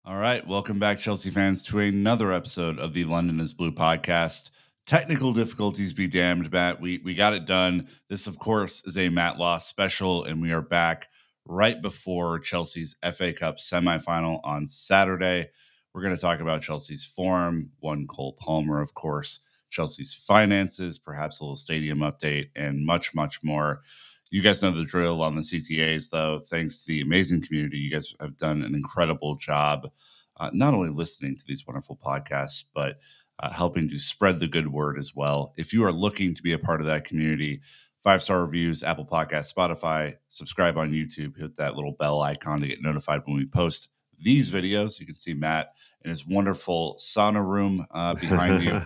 All right, welcome back, Chelsea fans, to another episode of the London is Blue podcast. Technical difficulties be damned, Matt. We got it done. This, of course, is a Matt Loss special, and we are back right before Chelsea's FA Cup semifinal on Saturday. We're going to talk about Chelsea's form, one Cole Palmer, of course, Chelsea's finances, perhaps a little stadium update, and much, much more. You guys know the drill on the CTAs, though. Thanks to the amazing community, you guys have done an incredible job, not only listening to these wonderful podcasts, but helping to spread the good word as well. If you are looking to be a part of that community, 5-star reviews, Apple Podcasts, Spotify, subscribe on YouTube, hit that little bell icon to get notified when we post these videos. You can see Matt in his wonderful sauna room behind you.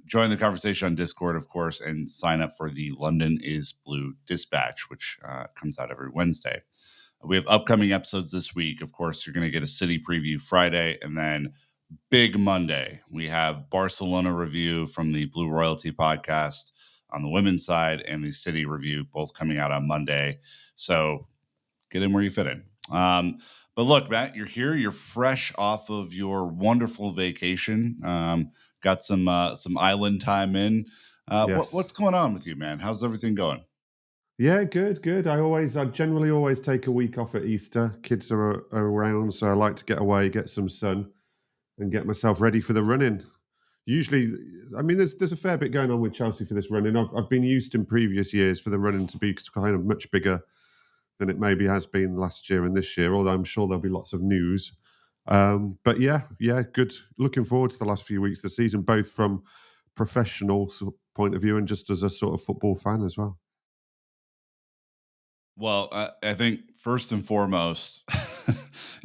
Join the conversation on Discord, of course, and sign up for the London is Blue Dispatch, which comes out every Wednesday. We have upcoming episodes this week. Of course, you're going to get a City preview Friday, and then big Monday, we have Barcelona review from the Blue Royalty podcast on the women's side, and the City review both coming out on Monday. So get in where you fit in. But look, Matt, you're here. You're fresh off of your wonderful vacation. Got some island time in. Yes. What's going on with you, man? How's everything going? Yeah, good. I generally always take a week off at Easter. Kids are around, so I like to get away, get some sun, and get myself ready for the run-in. Usually, I mean, there's a fair bit going on with Chelsea for this run-in. I've been used in previous years for the run-in to be kind of much bigger than it maybe has been last year and this year, although I'm sure there'll be lots of news. But yeah, good. Looking forward to the last few weeks of the season, both from professional point of view and just as a sort of football fan as well. Well, I think first and foremost,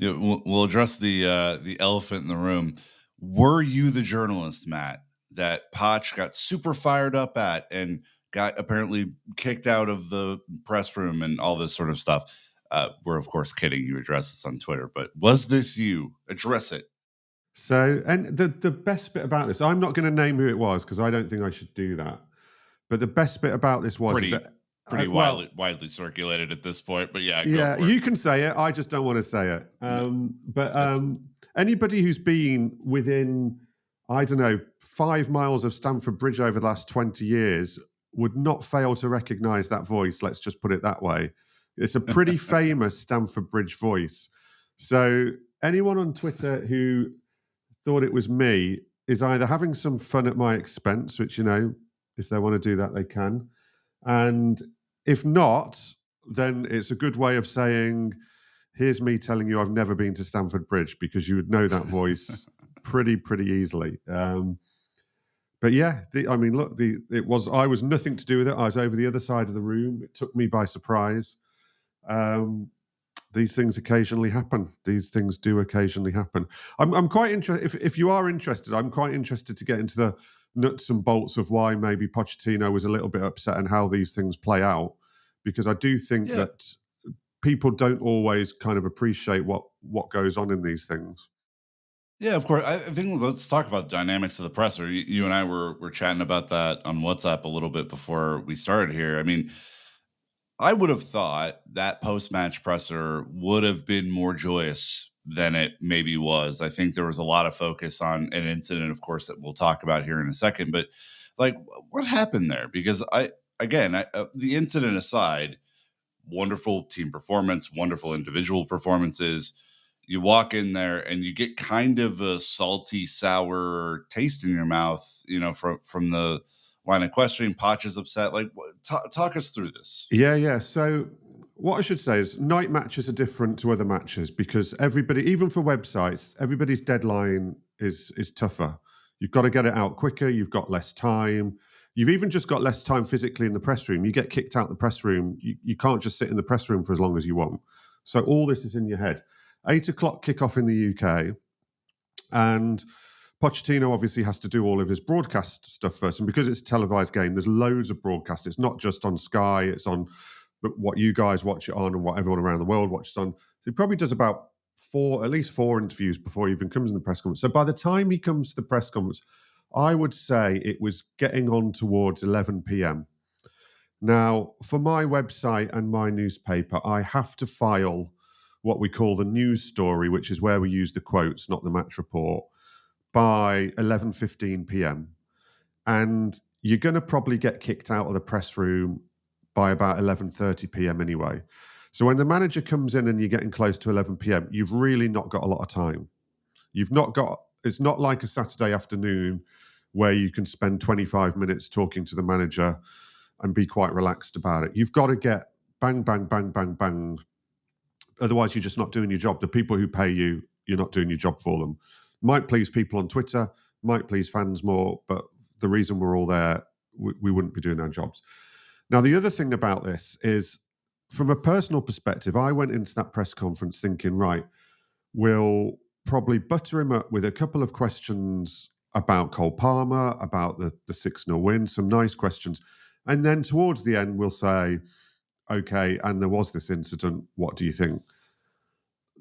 we'll address the elephant in the room. Were you the journalist, Matt, that Poch got super fired up at and got apparently kicked out of the press room and all this sort of stuff? We're, of course, kidding. You address this on Twitter, but was this you? Address it. So, and the best bit about this, I'm not going to name who it was because I don't think I should do that. But the best bit about this was pretty widely circulated at this point. But yeah, you can say it. I just don't want to say it. Anybody who's been within, I don't know, 5 miles of Stamford Bridge over the last 20 years would not fail to recognise that voice. Let's just put it that way. It's a pretty famous Stamford Bridge voice. So anyone on Twitter who thought it was me is either having some fun at my expense, which, if they want to do that, they can. And if not, then it's a good way of saying, here's me telling you I've never been to Stamford Bridge, because you would know that voice pretty easily. But yeah, I was nothing to do with it. I was over the other side of the room. It took me by surprise. These things occasionally happen. These things do occasionally happen. I'm quite interested. If you are interested, I'm quite interested to get into the nuts and bolts of why maybe Pochettino was a little bit upset and how these things play out, because I do think that people don't always kind of appreciate what goes on in these things. Yeah, of course. I think let's talk about the dynamics of the presser. You and I were chatting about that on WhatsApp a little bit before we started here. I mean, I would have thought that post-match presser would have been more joyous than it maybe was. I think there was a lot of focus on an incident, of course, that we'll talk about here in a second. But like, what happened there? Because the incident aside, wonderful team performance, wonderful individual performances. You walk in there and you get kind of a salty, sour taste in your mouth, from the line of questioning. Poch is upset. Like, talk us through this. Yeah. So what I should say is night matches are different to other matches because everybody, even for websites, everybody's deadline is tougher. You've got to get it out quicker. You've got less time. You've even just got less time physically in the press room. You get kicked out the press room. You can't just sit in the press room for as long as you want. So all this is in your head. 8:00 kickoff in the UK. And Pochettino obviously has to do all of his broadcast stuff first. And because it's a televised game, there's loads of broadcast. It's not just on Sky. It's on what you guys watch it on and what everyone around the world watches on. So he probably does about at least four interviews before he even comes in the press conference. So by the time he comes to the press conference, I would say it was getting on towards 11 p.m. Now, for my website and my newspaper, I have to file what we call the news story, which is where we use the quotes, not the match report, by 11:15 p.m. And you're going to probably get kicked out of the press room by about 11:30 p.m. anyway. So when the manager comes in and you're getting close to 11 p.m., you've really not got a lot of time. It's not like a Saturday afternoon where you can spend 25 minutes talking to the manager and be quite relaxed about it. You've got to get bang, bang, bang, bang, bang. Otherwise, you're just not doing your job. The people who pay you, you're not doing your job for them. Might please people on Twitter, might please fans more, but the reason we're all there, we wouldn't be doing our jobs. Now, the other thing about this is, from a personal perspective, I went into that press conference thinking, right, we'll probably butter him up with a couple of questions about Cole Palmer, about the 6-0 win, some nice questions. And then towards the end, we'll say, okay, and there was this incident, what do you think?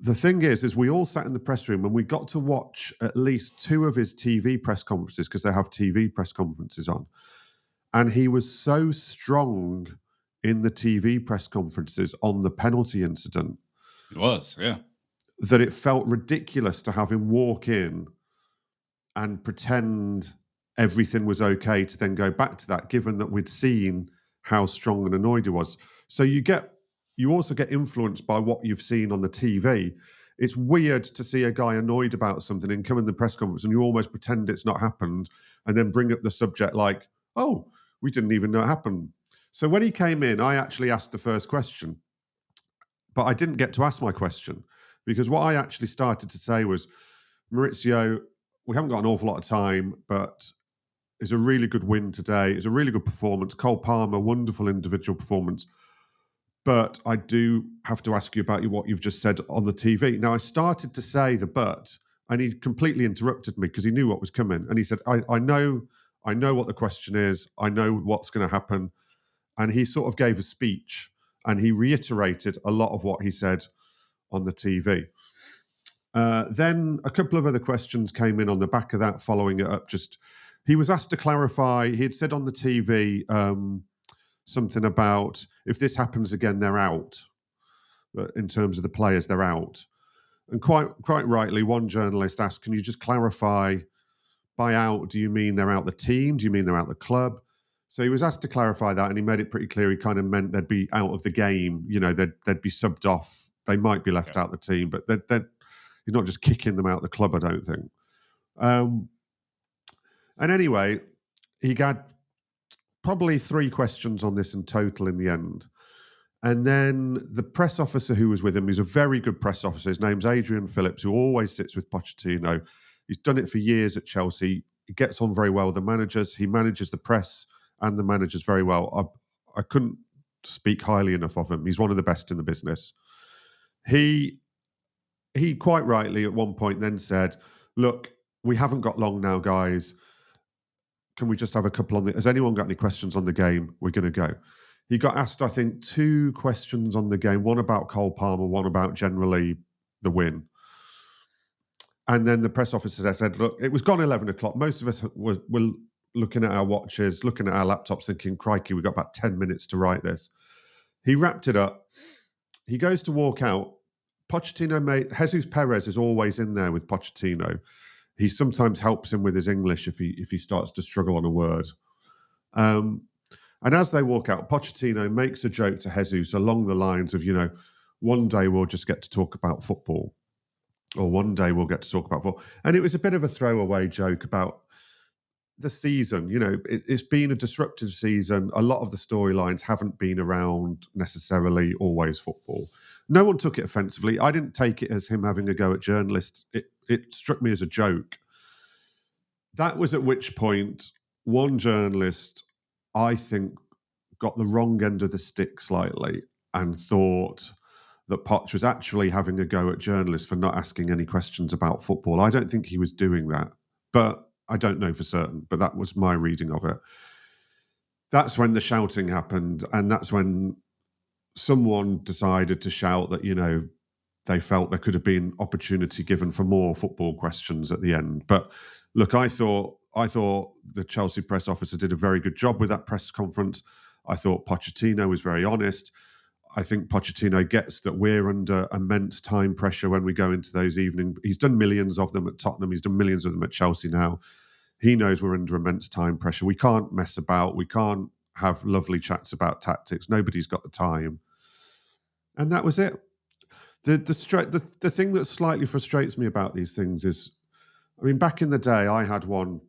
The thing is we all sat in the press room and we got to watch at least 2 of his TV press conferences, because they have TV press conferences on. And he was so strong in the TV press conferences on the penalty incident. It was, yeah. That it felt ridiculous to have him walk in and pretend everything was okay to then go back to that, given that we'd seen how strong and annoyed he was. So you also get influenced by what you've seen on the TV. It's weird to see a guy annoyed about something and come in the press conference and you almost pretend it's not happened and then bring up the subject like, oh, we didn't even know it happened. So when he came in, I actually asked the first question, but I didn't get to ask my question, because what I actually started to say was, Maurizio, we haven't got an awful lot of time, but it's a really good win today. It's a really good performance. Cole Palmer, wonderful individual performance. But I do have to ask you about what you've just said on the TV. Now, I started to say the but, and he completely interrupted me because he knew what was coming. And he said, I know what the question is. I know what's going to happen. And he sort of gave a speech and he reiterated a lot of what he said on the TV. Then a couple of other questions came in on the back of that, following it up. He was asked to clarify. He had said on the TV something about, if this happens again, they're out. In terms of the players, they're out. And quite rightly, one journalist asked, can you just clarify, by out, do you mean they're out the team? Do you mean they're out the club? So he was asked to clarify that, and he made it pretty clear. He kind of meant they'd be out of the game. You know, they'd be subbed off. They might be left out the team, but he's not just kicking them out the club, I don't think. And anyway, he got probably 3 questions on this in total in the end. And then the press officer who was with him, he's a very good press officer. His name's Adrian Phillips, who always sits with Pochettino. He's done it for years at Chelsea. He gets on very well with the managers. He manages the press and the managers very well. I couldn't speak highly enough of him. He's one of the best in the business. He quite rightly at one point then said, look, we haven't got long now, guys. Can we just have a couple on has anyone got any questions on the game? We're going to go. He got asked, I think, 2 questions on the game, one about Cole Palmer, one about generally the win. And then the press officer said, look, it was gone 11 o'clock. Most of us were looking at our watches, looking at our laptops, thinking, crikey, we've got about 10 minutes to write this. He wrapped it up. He goes to walk out. Pochettino Jesus Perez is always in there with Pochettino. He sometimes helps him with his English if he starts to struggle on a word. And as they walk out, Pochettino makes a joke to Jesus along the lines of, one day we'll just get to talk about football, or one day we'll get to talk about football. And it was a bit of a throwaway joke about the season. It's been a disruptive season. A lot of the storylines haven't been around necessarily always football. No one took it offensively. I didn't take it as him having a go at journalists. It struck me as a joke. That was at which point one journalist, I think, got the wrong end of the stick slightly and thought that Poch was actually having a go at journalists for not asking any questions about football. I don't think he was doing that, but I don't know for certain, but that was my reading of it. That's when the shouting happened, and that's when someone decided to shout that, they felt there could have been opportunity given for more football questions at the end. But look, I thought the Chelsea press officer did a very good job with that press conference. I thought Pochettino was very honest. I think Pochettino gets that we're under immense time pressure when we go into those evenings. He's done millions of them at Tottenham. He's done millions of them at Chelsea now. He knows we're under immense time pressure. We can't mess about. We can't have lovely chats about tactics. Nobody's got the time. And that was it. The thing that slightly frustrates me about these things is, I mean, back in the day, I had one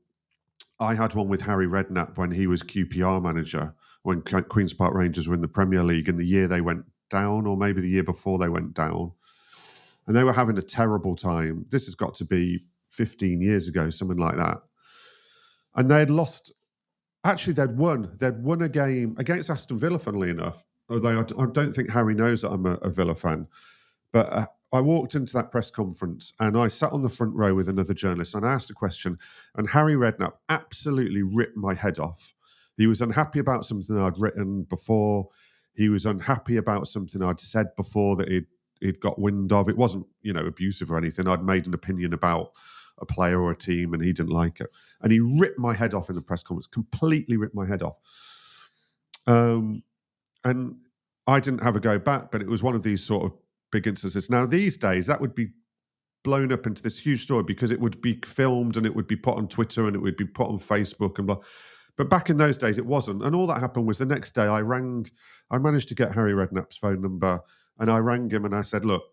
with Harry Redknapp when he was QPR manager, when Queen's Park Rangers were in the Premier League in the year they went down, or maybe the year before they went down. And they were having a terrible time. This has got to be 15 years ago, something like that. And they'd lost. Actually, they'd won a game against Aston Villa, funnily enough. Although I don't think Harry knows that I'm a Villa fan. But I walked into that press conference and I sat on the front row with another journalist and I asked a question, and Harry Redknapp absolutely ripped my head off. He was unhappy about something I'd written before. He was unhappy about something I'd said before that he'd got wind of. It wasn't, abusive or anything. I'd made an opinion about a player or a team and he didn't like it. And he ripped my head off in the press conference, completely ripped my head off. And I didn't have a go back, but it was one of these sort of big instances. Now, these days, that would be blown up into this huge story because it would be filmed and it would be put on Twitter and it would be put on Facebook and blah. But back in those days, it wasn't. And all that happened was the next day I managed to get Harry Redknapp's phone number and I rang him and I said, look,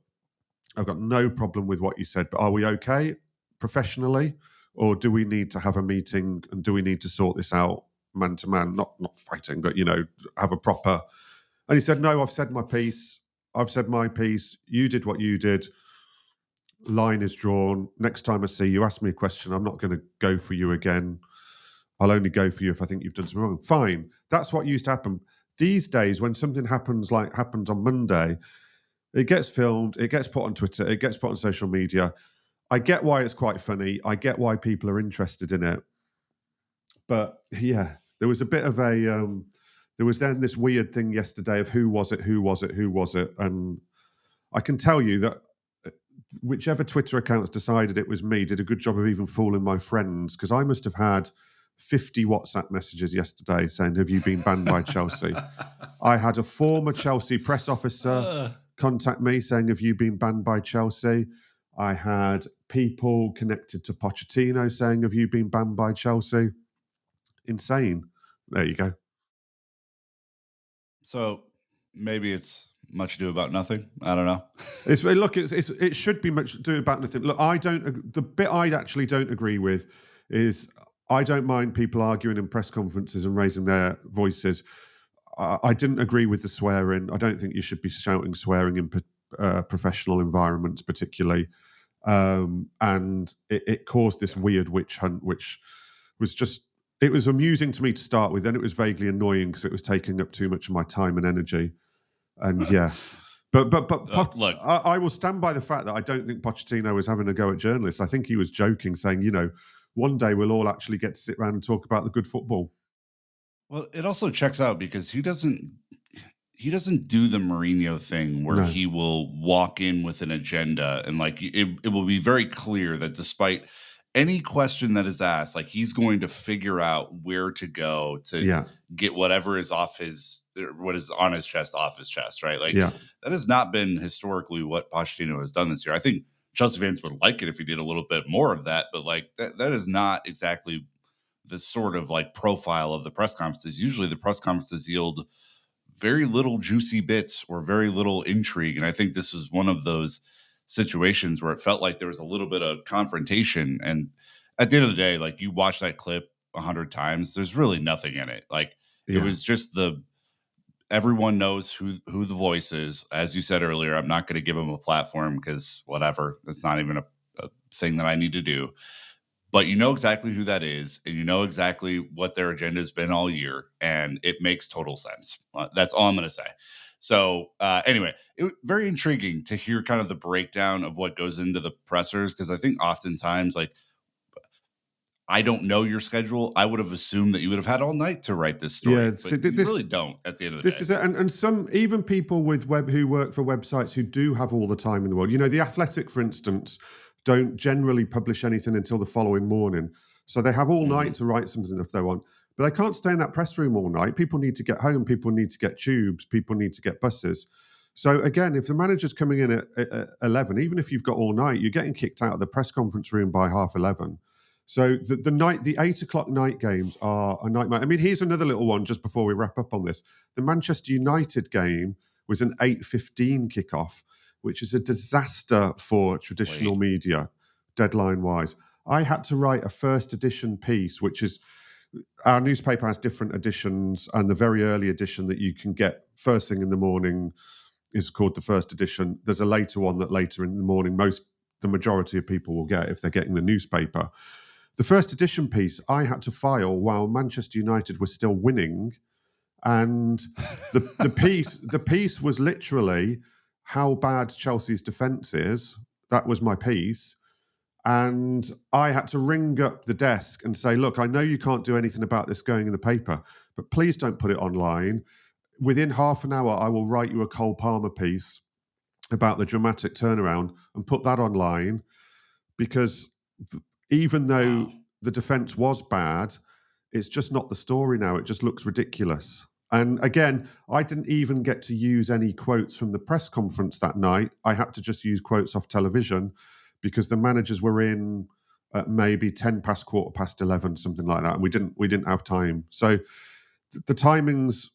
I've got no problem with what you said, but are we okay professionally? Or do we need to have a meeting and do we need to sort this out man to man? Not fighting, but, have a proper... And he said, no, I've said my piece. I've said my piece. You did what you did. Line is drawn. Next time I see you, ask me a question. I'm not going to go for you again. I'll only go for you if I think you've done something wrong. Fine. That's what used to happen. These days, when something happens like happened on Monday, it gets filmed, it gets put on Twitter, it gets put on social media. I get why it's quite funny. I get why people are interested in it. But yeah, there was a bit of a... there was then this weird thing yesterday of who was it? And I can tell you that whichever Twitter accounts decided it was me did a good job of even fooling my friends, because I must have had 50 WhatsApp messages yesterday saying, have you been banned by Chelsea? I had a former Chelsea press officer contact me saying, have you been banned by Chelsea? I had people connected to Pochettino saying, have you been banned by Chelsea? Insane. There you go. So maybe it's much ado about nothing. I don't know. It should be much ado about nothing. Look, the bit I actually don't agree with is I don't mind people arguing in press conferences and raising their voices. I didn't agree with the swearing. I don't think you should be shouting swearing in professional environments particularly. And it caused this weird witch hunt, which was just... It was amusing to me to start with, then it was vaguely annoying because it was taking up too much of my time and energy. And yeah, but look, I will stand by the fact that I don't think Pochettino was having a go at journalists. I think he was joking, saying, one day we'll all actually get to sit around and talk about the good football. Well, it also checks out because he doesn't do the Mourinho thing where he will walk in with an agenda and it will be very clear that despite any question that is asked, he's going to figure out where to go to get whatever is what is on his chest off his chest, right? That has not been historically what Pochettino has done this year. I think Chelsea fans would like it if he did a little bit more of that, but that is not exactly the sort of profile of the press conferences. Usually the press conferences yield very little juicy bits or very little intrigue. And I think this was one of those situations where it felt like there was a little bit of confrontation. And at the end of the day, you watch that clip 100 times, there's really nothing in it. It was just everyone knows who the voice is. As you said earlier, I'm not going to give him a platform because whatever, it's not even a thing that I need to do. But you know exactly who that is, and you know exactly what their agenda has been all year, and it makes total sense. That's all I'm going to say. So anyway, it was very intriguing to hear kind of the breakdown of what goes into the pressers, because I think oftentimes, I don't know your schedule. I would have assumed that you would have had all night to write this story. Yeah, but you really don't at the end of the day. This is it. And some, even people who work for websites who do have all the time in the world. The Athletic, for instance, don't generally publish anything until the following morning. So they have all night to write something if they want. But they can't stay in that press room all night. People need to get home. People need to get tubes. People need to get buses. So again, if the manager's coming in at 11, even if you've got all night, you're getting kicked out of the press conference room by 11:30. So the 8 o'clock night games are a nightmare. I mean, here's another little one just before we wrap up on this. The Manchester United game was an 8:15 kickoff, which is a disaster for traditional media, deadline-wise. I had to write a first edition piece, which is our newspaper has different editions, and the very early edition that you can get first thing in the morning is called the first edition. There's a later one that later in the morning, the majority of people will get if they're getting the newspaper. The first edition piece I had to file while Manchester United was still winning, and the piece was literally how bad Chelsea's defence is. That was my piece. And I had to ring up the desk and say, look, I know you can't do anything about this going in the paper, but please don't put it online. Within half an hour, I will write you a Cole Palmer piece about the dramatic turnaround and put that online, because even though the defence was bad, it's just not the story now. It just looks ridiculous. And again, I didn't even get to use any quotes from the press conference that night. I had to just use quotes off television, because the managers were in at maybe 10 past, 11, something like that, and we didn't have time. So the timings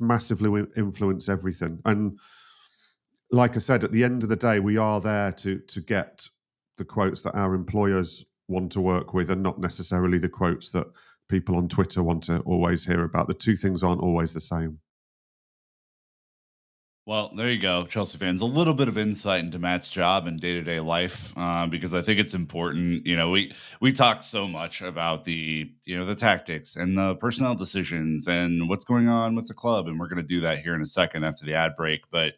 massively influence everything. And like I said, at the end of the day, we are there to get the quotes that our employers want to work with, and not necessarily the quotes that people on Twitter want to always hear about. The two things aren't always the same. Well, there you go, Chelsea fans. A little bit of insight into Matt's job and day-to-day life, because I think it's important. We talk so much about the tactics and the personnel decisions and what's going on with the club, and we're going to do that here in a second after the ad break. But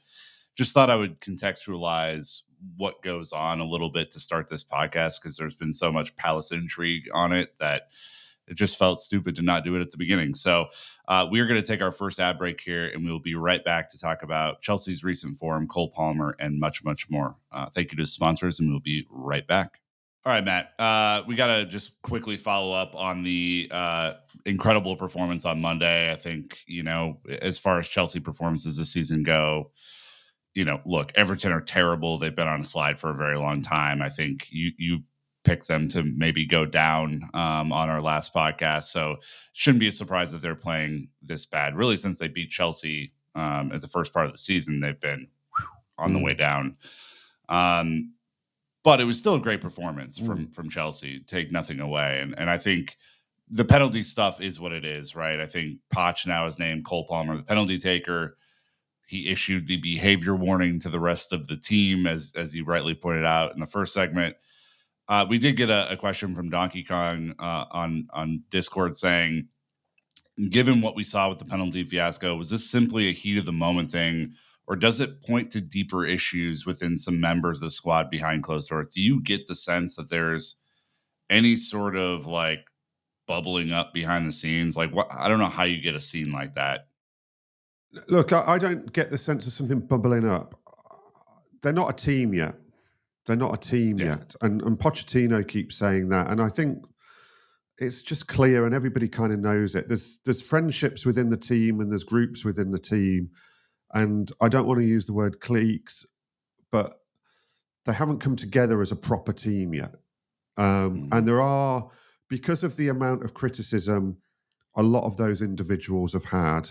just thought I would contextualize what goes on a little bit to start this podcast, because there's been so much palace intrigue on it that it just felt stupid to not do it at the beginning. So we're going to take our first ad break here, and we'll be right back to talk about Chelsea's recent form, Cole Palmer, and much, much more. Thank you to the sponsors, and we'll be right back. All right, Matt, we got to just quickly follow up on the incredible performance on Monday. I think, as far as Chelsea performances this season go, look, Everton are terrible. They've been on a slide for a very long time. I think you pick them to maybe go down on our last podcast. So shouldn't be a surprise that they're playing this bad. Really, since they beat Chelsea at the first part of the season, they've been on the way down. But it was still a great performance from Chelsea. Take nothing away. And I think the penalty stuff is what it is, right? I think Poch now is named Cole Palmer the penalty taker. He issued the behavior warning to the rest of the team, as you rightly pointed out in the first segment. We did get a question from Donkey Kong on Discord saying, given what we saw with the penalty fiasco, was this simply a heat of the moment thing, or does it point to deeper issues within some members of the squad behind closed doors? Do you get the sense that there's any sort of like bubbling up behind the scenes? Like, what? I don't know how you get a scene like that. Look, I don't get the sense of something bubbling up. They're not a team yet. They're not a team yet. And Pochettino keeps saying that. And I think it's just clear, and everybody kind of knows it. There's friendships within the team, and there's groups within the team. And I don't want to use the word cliques, but they haven't come together as a proper team yet. And there are, because of the amount of criticism a lot of those individuals have had,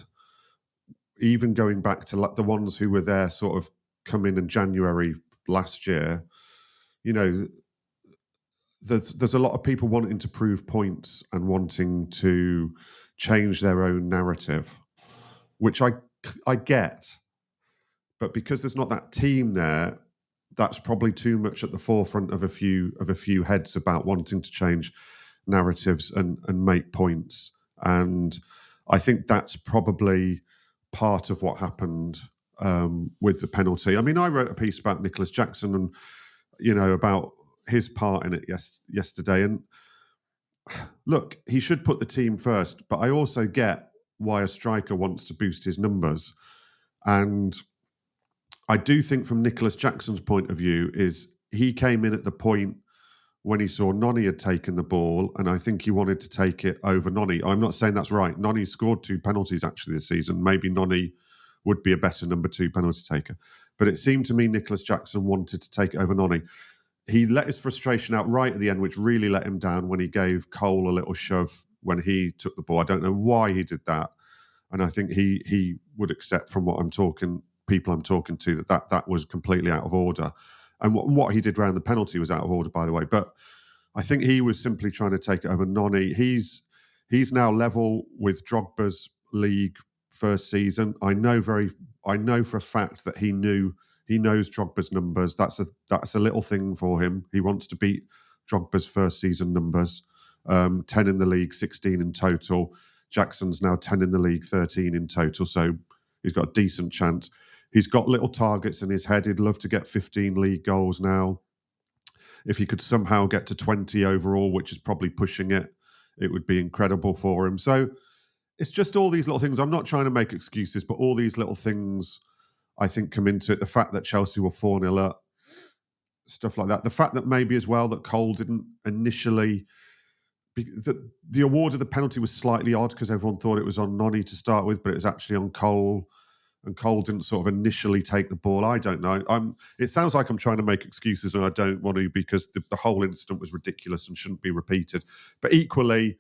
even going back to the ones who were there sort of coming in January last year, there's a lot of people wanting to prove points and wanting to change their own narrative, which I get. But because there's not that team there, that's probably too much at the forefront of a few heads about wanting to change narratives and make points. And I think that's probably part of what happened with the penalty. I mean, I wrote a piece about Nicholas Jackson and, about his part in it yesterday. And look, he should put the team first, but I also get why a striker wants to boost his numbers. And I do think from Nicholas Jackson's point of view is he came in at the point when he saw Noni had taken the ball, and I think he wanted to take it over Noni. I'm not saying that's right. Noni scored 2 penalties actually this season. Maybe Noni would be a better number 2 penalty taker. But it seemed to me Nicholas Jackson wanted to take it over Noni. He let his frustration out right at the end, which really let him down when he gave Cole a little shove when he took the ball. I don't know why he did that. And I think he would accept from what people I'm talking to, that was completely out of order. And what he did around the penalty was out of order, by the way. But I think he was simply trying to take it over Noni. He's now level with Drogba's league first season. I know for a fact that he knows Drogba's numbers. That's a little thing for him. He wants to beat Drogba's first season numbers. 10 in the league, 16 in total. Jackson's now 10 in the league, 13 in total. So he's got a decent chance. He's got little targets in his head. He'd love to get 15 league goals now. If he could somehow get to 20 overall, which is probably pushing it, it would be incredible for him. So it's just all these little things. I'm not trying to make excuses, but all these little things I think come into it. The fact that Chelsea were 4-0 up, stuff like that. The fact that maybe as well that Cole didn't initially... The award of the penalty was slightly odd because everyone thought it was on Noni to start with, but it was actually on Cole. And Cole didn't sort of initially take the ball. I don't know. It sounds like I'm trying to make excuses, and I don't want to, because the whole incident was ridiculous and shouldn't be repeated. But equally,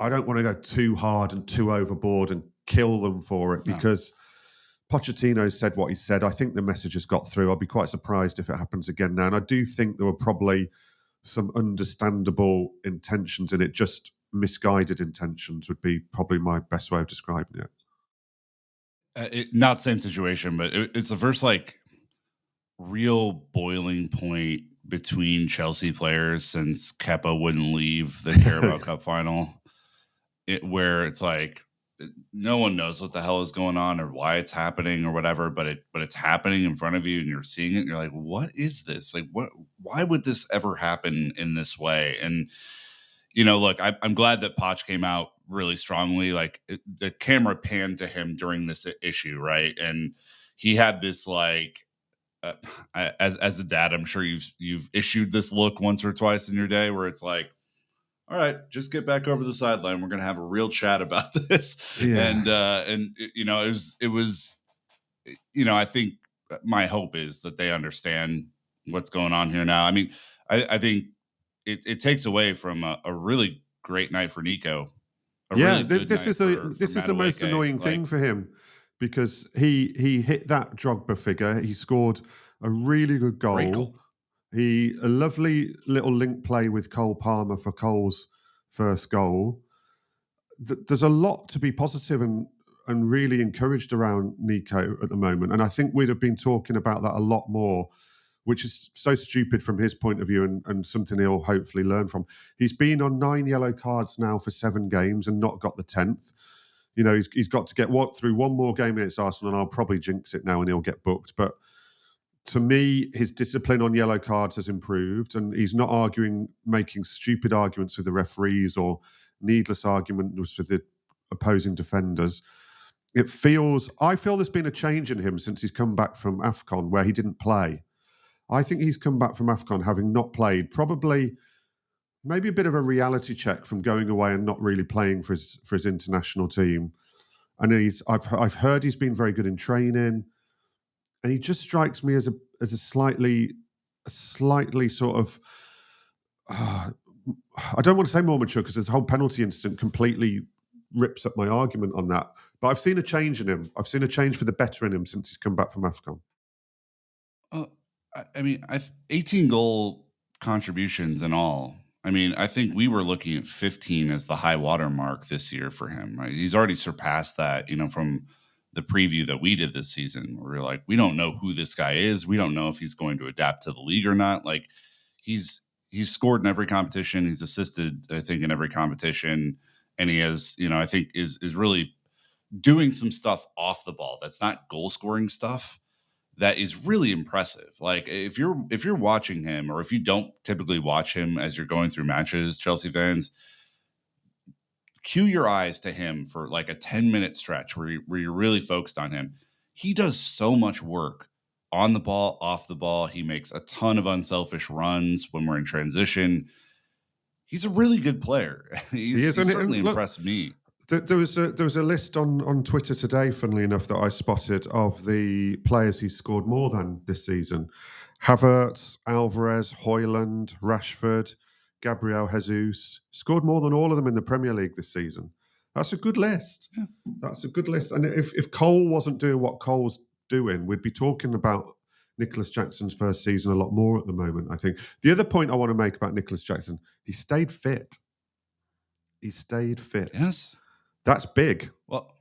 I don't want to go too hard and too overboard and kill them for it, because Pochettino said what he said. I think the message has got through. I'll be quite surprised if it happens again now. And I do think there were probably some understandable intentions in it. Just misguided intentions would be probably my best way of describing it. Not same situation, but it's the first real boiling point between Chelsea players since Kepa wouldn't leave the Carabao Cup final, where it's like no one knows what the hell is going on or why it's happening or whatever, but it's happening in front of you and you're seeing it and you're like, what is this? Like, why would this ever happen in this way? And look, I'm glad that Poch came out really strongly. Like, the camera panned to him during this issue, right? And he had this as a dad, I'm sure you've issued this look once or twice in your day where it's like, all right, just get back over the sideline. We're going to have a real chat about this. Yeah. And it was I think my hope is that they understand what's going on here now. I mean, I think it takes away from a really great night for Nico. This is the most annoying thing for him, because he hit that Drogba figure. He scored a really good goal. A lovely little link play with Cole Palmer for Cole's first goal. There's a lot to be positive and really encouraged around Nico at the moment. And I think we'd have been talking about that a lot more, which is so stupid from his point of view, and something he'll hopefully learn from. He's been on 9 yellow cards now for 7 games and not got the 10th. He's got to get through one more game against Arsenal, and I'll probably jinx it now and he'll get booked. But to me, his discipline on yellow cards has improved, and he's not making stupid arguments with the referees or needless arguments with the opposing defenders. I feel there's been a change in him since he's come back from AFCON, where he didn't play. I think he's come back from AFCON having not played, probably maybe a bit of a reality check from going away and not really playing for his international team. And I've heard he's been very good in training, and he just strikes me as a slightly sort of I don't want to say more mature, because this whole penalty incident completely rips up my argument on that. But I've seen a change in him. I've seen a change for the better in him since he's come back from AFCON. I mean, 18 goal contributions in all. I mean, I think we were looking at 15 as the high water mark this year for him. Right? He's already surpassed that, from the preview that we did this season. Where we're like, we don't know who this guy is. We don't know if he's going to adapt to the league or not. Like, he's scored in every competition. He's assisted, I think, in every competition. And he has, I think is really doing some stuff off the ball. That's not goal scoring stuff. That is really impressive. Like, if you're watching him, or if you don't typically watch him as you're going through matches, Chelsea fans, cue your eyes to him for like a 10-minute stretch where you're really focused on him. He does so much work on the ball, off the ball. He makes a ton of unselfish runs when we're in transition. He's a really good player. He is, He's and certainly look, impressed me. there was a list on Twitter today, funnily enough, that I spotted of the players he scored more than this season: Havertz, Alvarez, Højlund, Rashford, Gabriel Jesus scored more than all of them in the Premier League this season. That's a good list. Yeah. That's a good list. And if Cole wasn't doing what Cole's doing, we'd be talking about Nicholas Jackson's first season a lot more at the moment, I think. The other point I want to make about Nicholas Jackson, he stayed fit. He stayed fit. Yes. That's big. Well,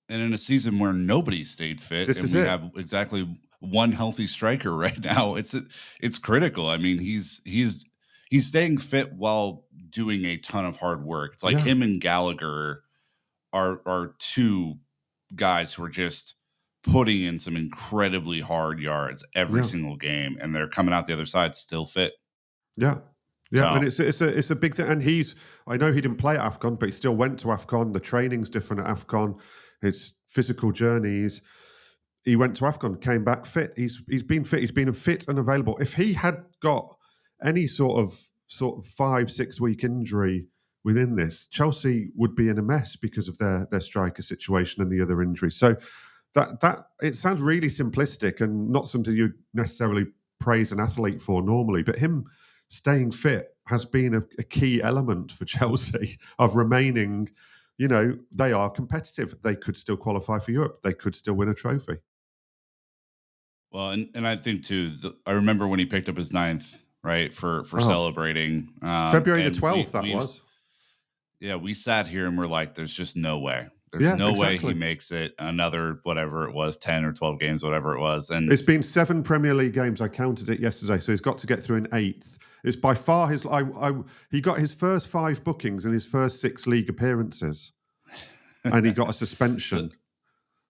and in a season where nobody stayed fit, This and is we it. have exactly one healthy striker right now, it's critical. I mean, he's staying fit while doing a ton of hard work. It's like Yeah. him and Gallagher are two guys who are just putting in some incredibly hard yards every Yeah. single game, and they're coming out the other side still fit. Yeah. Yeah, and So- it's a big thing. And I know he didn't play at AFCON, but he still went to AFCON. The training's different at AFCON. It's physical journeys. He went to AFCON, came back fit. He's been fit. He's been fit and available. If he had got any sort of 5-6 week injury within this, Chelsea would be in a mess because of their striker situation and the other injuries. So that it sounds really simplistic and not something you'd necessarily praise an athlete for normally, but him staying fit has been a key element for Chelsea of remaining, they are competitive. They could still qualify for Europe. They could still win a trophy. Well, and I think too, I remember when he picked up his 9th, right, for celebrating. February the and 12th, was. Yeah, we sat here and we're like, there's just no way. There's Yeah, no way exactly. he makes it another, whatever it was, 10 or 12 games, whatever it was. And It's been 7 Premier League games. I counted it yesterday, so he's got to get through an 8th. It's by far he got his first 5 bookings in his first 6 league appearances, and he got a suspension.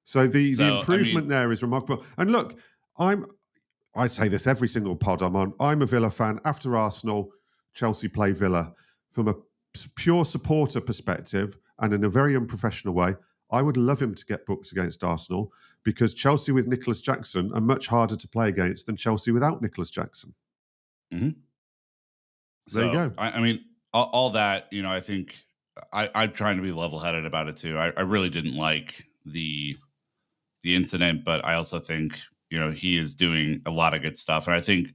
So the improvement there is remarkable. And look, I say this every single pod I'm on. I'm a Villa fan. After Arsenal, Chelsea play Villa. From a pure supporter perspective and in a very unprofessional way, I would love him to get booked against Arsenal because Chelsea with Nicholas Jackson are much harder to play against than Chelsea without Nicholas Jackson. Mm-hmm. There you go. I mean, all that, I think I'm trying to be level-headed about it too. I really didn't like the incident, but I also think, he is doing a lot of good stuff. And I think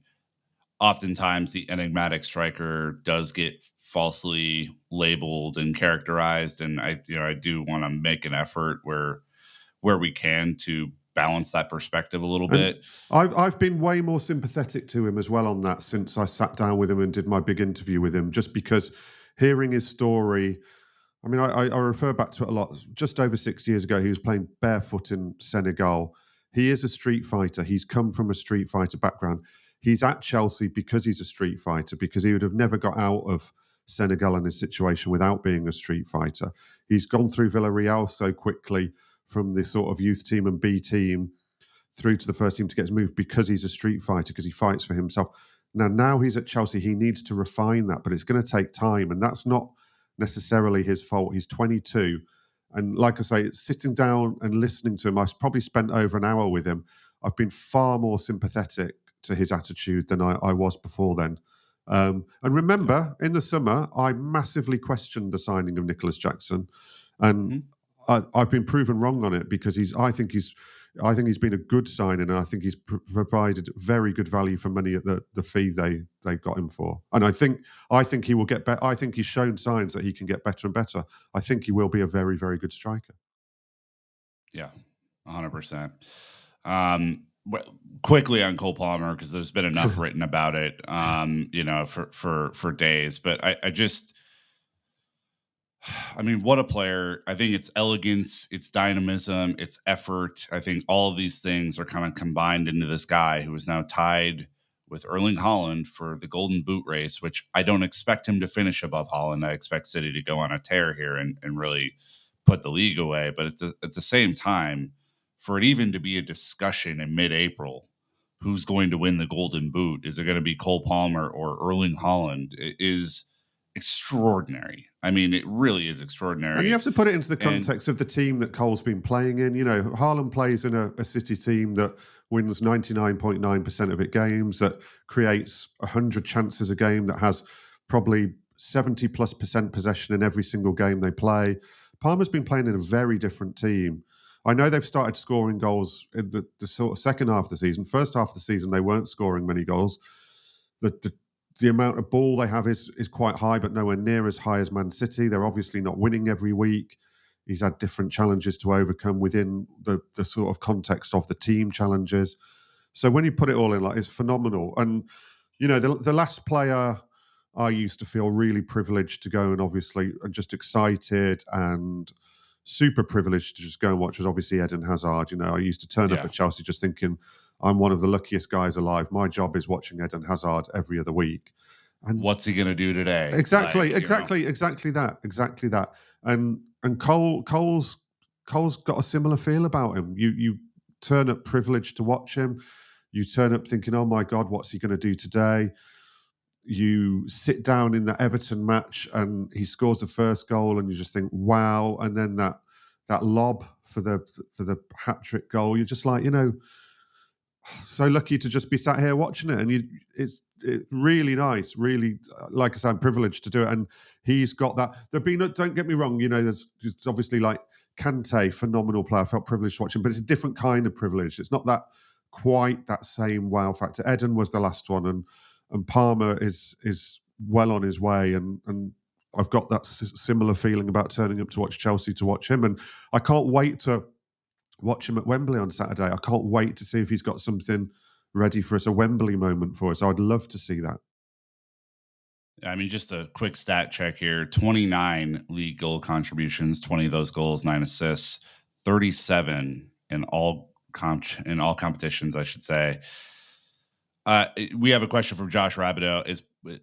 oftentimes the enigmatic striker does get falsely labeled and characterized. And I do want to make an effort where we can to balance that perspective a little bit. I've been way more sympathetic to him as well on that since I sat down with him and did my big interview with him, just because hearing his story, I mean, I refer back to it a lot. Just over 6 years ago, he was playing barefoot in Senegal. He is a street fighter. He's come from a street fighter background. He's at Chelsea because he's a street fighter, because he would have never got out of Senegal in his situation without being a street fighter. He's gone through Villarreal so quickly from the sort of youth team and B team through to the first team to get his move because he's a street fighter, because he fights for himself. Now he's at Chelsea. He needs to refine that, but it's going to take time, and that's not necessarily his fault. He's 22. And like I say, sitting down and listening to him, I've probably spent over an hour with him. I've been far more sympathetic to his attitude than I was before then. And remember, in the summer, I massively questioned the signing of Nicholas Jackson. And I've been proven wrong on it because I think he's been a good signing, and I think he's provided very good value for money at the fee they got him for. And I think he will get better. I think he's shown signs that he can get better and better. I think he will be a very, very good striker. Yeah, 100%. Quickly on Cole Palmer, because there's been enough written about it, for days. But I mean, what a player. I think it's elegance, it's dynamism, it's effort. I think all of these things are kind of combined into this guy who is now tied with Erling Haaland for the Golden Boot race, which I don't expect him to finish above Haaland. I expect City to go on a tear here and really put the league away. But at the same time, for it even to be a discussion in mid-April, who's going to win the Golden Boot? Is it going to be Cole Palmer or Erling Haaland? Is extraordinary. I mean, it really is extraordinary. And you have to put it into the And context of the team that Cole's been playing in. You know, Haaland plays in a City team that wins 99.9% of its games, that creates 100 chances a game, that has probably 70+% possession in every single game they play. Palmer's been playing in a very different team. I know they've started scoring goals in the sort of second half of the season. First half of the season, they weren't scoring many goals. The amount of ball they have is quite high, but nowhere near as high as Man City. They're obviously not winning every week. He's had different challenges to overcome within the sort of context of the team challenges. So when you put it all in, like, it's phenomenal. And, you know, the last player I used to feel really privileged to go and obviously just excited and super privileged to just go and watch was obviously Eden Hazard. You know, I used to turn up at Chelsea just thinking, I'm one of the luckiest guys alive. My job is watching Eden Hazard every other week. And what's he going to do today? Exactly that. And Cole's got a similar feel about him. You turn up privileged to watch him. You turn up thinking, oh my God, what's he going to do today? You sit down in the Everton match and he scores the first goal and you just think, wow. And then that lob for the hat-trick goal, you're just like, you know, so lucky to just be sat here watching it. And it's really nice, really, like I said, I'm privileged to do it. And he's got that. Don't get me wrong, you know, there's obviously like Kante, phenomenal player. I felt privileged to watch him, but it's a different kind of privilege. It's not that quite that same wow factor. Eden was the last one, and Palmer is well on his way. And I've got that similar feeling about turning up to watch Chelsea, to watch him. And I can't wait to watch him at Wembley on Saturday. I can't wait to see if he's got something ready for us, a Wembley moment for us. I'd love to see that. I mean, just a quick stat check here: 29 league goal contributions, 20 of those goals, 9 assists, 37 in all competitions, I should say. We have a question from Josh Rabideau. Is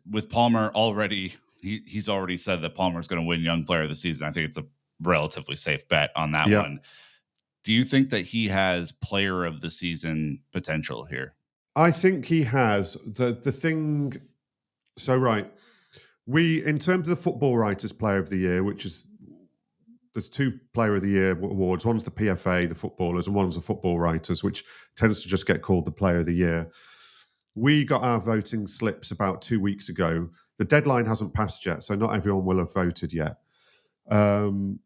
with Palmer already? He's already said that Palmer's going to win Young Player of the Season. I think it's a relatively safe bet on that one. Do you think that he has Player of the Season potential here? I think he has. The thing. So right, in terms of the Football Writers Player of the Year, which is, there's 2 Player of the Year awards. One's the PFA, the footballers, and one's the Football Writers, which tends to just get called the Player of the Year. We got our voting slips about 2 weeks ago. The deadline hasn't passed yet, so not everyone will have voted yet. 2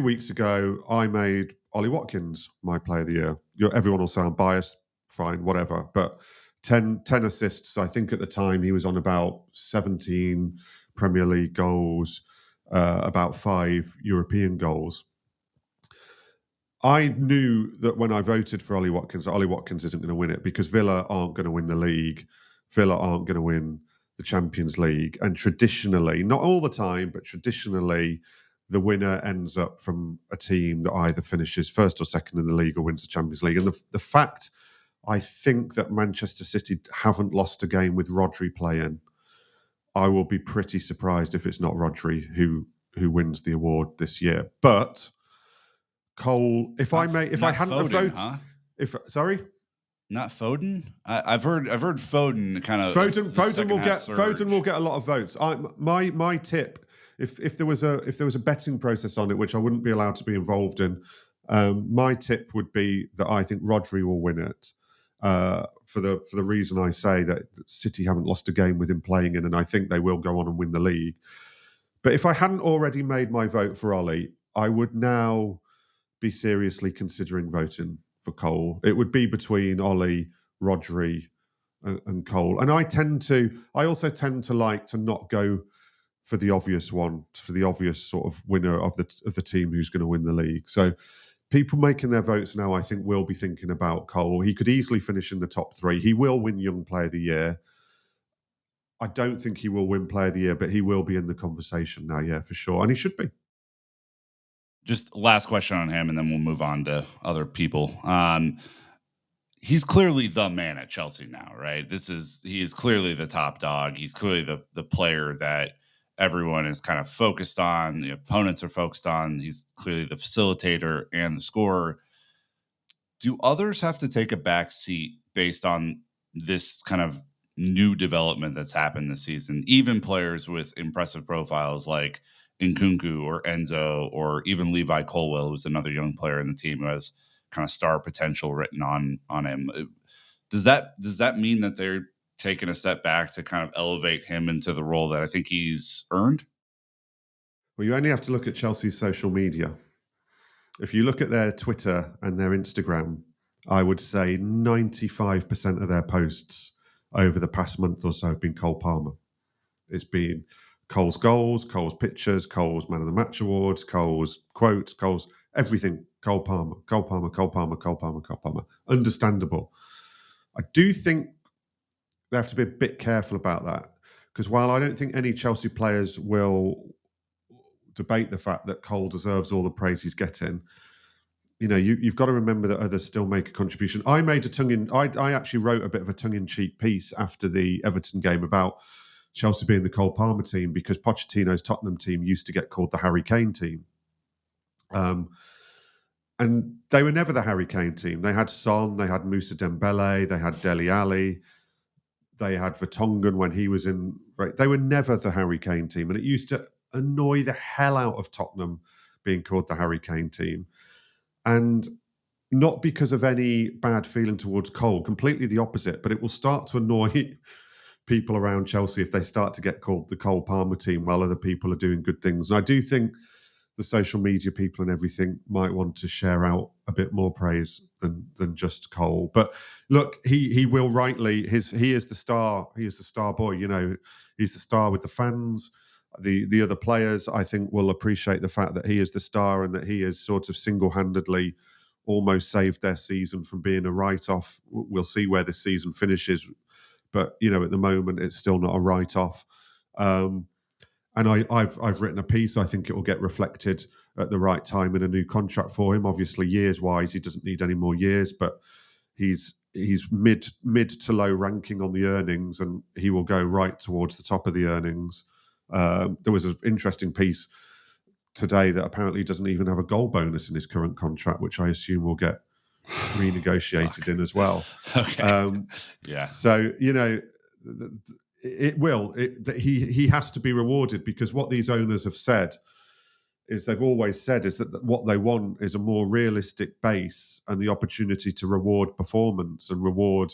weeks ago, I made Ollie Watkins my Player of the Year. Everyone will say I'm biased, fine, whatever. But 10 assists, I think at the time he was on about 17 Premier League goals, about 5 European goals. I knew that when I voted for Ollie Watkins isn't going to win it, because Villa aren't going to win the league. Villa aren't going to win the Champions League. And traditionally, not all the time, but traditionally, the winner ends up from a team that either finishes first or second in the league or wins the Champions League. And the fact, I think, that Manchester City haven't lost a game with Rodri playing, I will be pretty surprised if it's not Rodri who wins the award this year. But Cole, if I hadn't Foden, voted, huh? Sorry, not Foden. I've heard Foden kind of. Foden will get a lot of votes. My tip, if there was a betting process on it, which I wouldn't be allowed to be involved in, my tip would be that I think Rodri will win it. For the reason I say that City haven't lost a game with him playing in, and I think they will go on and win the league. But if I hadn't already made my vote for Ollie, I would now be seriously considering voting for Cole. It would be between Ollie, Rodri, and Cole. And I also tend to like to not go for the obvious one, for the obvious sort of winner of the team who's going to win the league. So people making their votes now, I think, will be thinking about Cole. He could easily finish in the top 3. He will win Young Player of the Year. I don't think he will win Player of the Year, but he will be in the conversation now, yeah, for sure. And he should be. Just last question on him, and then we'll move on to other people. He's clearly the man at Chelsea now, right? He is clearly the top dog. He's clearly the player that everyone is kind of focused on. The opponents are focused on. He's clearly the facilitator and the scorer. Do others have to take a back seat based on this kind of new development that's happened this season. Even players with impressive profiles like Nkunku or Enzo or even Levi Colwell, who's another young player in the team who has kind of star potential written on him. Does that mean that they're taking a step back to kind of elevate him into the role that I think he's earned? Well, you only have to look at Chelsea's social media. If you look at their Twitter and their Instagram, I would say 95% of their posts over the past month or so have been Cole Palmer. It's been Cole's goals, Cole's pictures, Cole's Man of the Match awards, Cole's quotes, Cole's everything. Cole Palmer, Cole Palmer, Cole Palmer, Cole Palmer, Cole Palmer. Understandable. I do think they have to be a bit careful about that, because while I don't think any Chelsea players will debate the fact that Cole deserves all the praise he's getting, you've got to remember that others still make a contribution. I actually wrote a bit of a tongue-in-cheek piece after the Everton game about Chelsea being the Cole Palmer team, because Pochettino's Tottenham team used to get called the Harry Kane team. And they were never the Harry Kane team. They had Son, they had Moussa Dembele, they had Dele Alli, they had Vertonghen when he was in. They were never the Harry Kane team. And it used to annoy the hell out of Tottenham being called the Harry Kane team. And not because of any bad feeling towards Cole, completely the opposite, but it will start to annoy people around Chelsea if they start to get called the Cole Palmer team while other people are doing good things. And I do think the social media people and everything might want to share out a bit more praise than just Cole. But look, he will rightly, he is the star. He is the star boy. He's the star with the fans. The other players, I think, will appreciate the fact that he is the star and that he has sort of single-handedly almost saved their season from being a write-off. We'll see where this season finishes, but at the moment it's still not a write-off. And I've written a piece. I think it will get reflected at the right time in a new contract for him. Obviously, years-wise, he doesn't need any more years, but he's mid to low ranking on the earnings, and he will go right towards the top of the earnings. There was an interesting piece today that apparently doesn't even have a goal bonus in his current contract, which I assume will get renegotiated in as well. Okay. Yeah. So, it will. He has to be rewarded, because what these owners have said is they've always said is that what they want is a more realistic base and the opportunity to reward performance and reward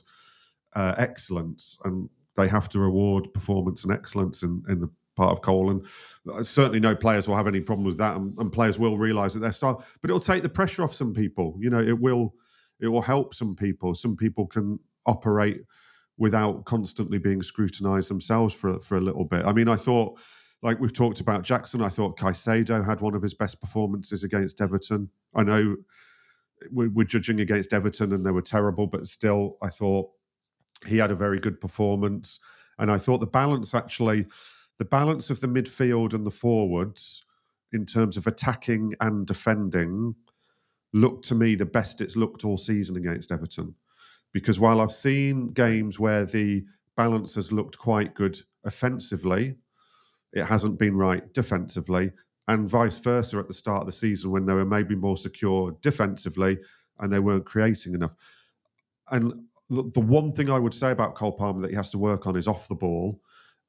excellence. And they have to reward performance and excellence in the part of Cole. And certainly no players will have any problem with that. And players will realise that they're star. But it'll take the pressure off some people. It will help some people. Some people can operate without constantly being scrutinised themselves for a little bit. I mean, I thought, like we've talked about Jackson, I thought Caicedo had one of his best performances against Everton. I know we're judging against Everton and they were terrible, but still, I thought he had a very good performance. And I thought the balance of the midfield and the forwards in terms of attacking and defending looked to me the best it's looked all season against Everton. Because while I've seen games where the balance has looked quite good offensively, it hasn't been right defensively, and vice versa at the start of the season when they were maybe more secure defensively and they weren't creating enough. And the one thing I would say about Cole Palmer that he has to work on is off the ball,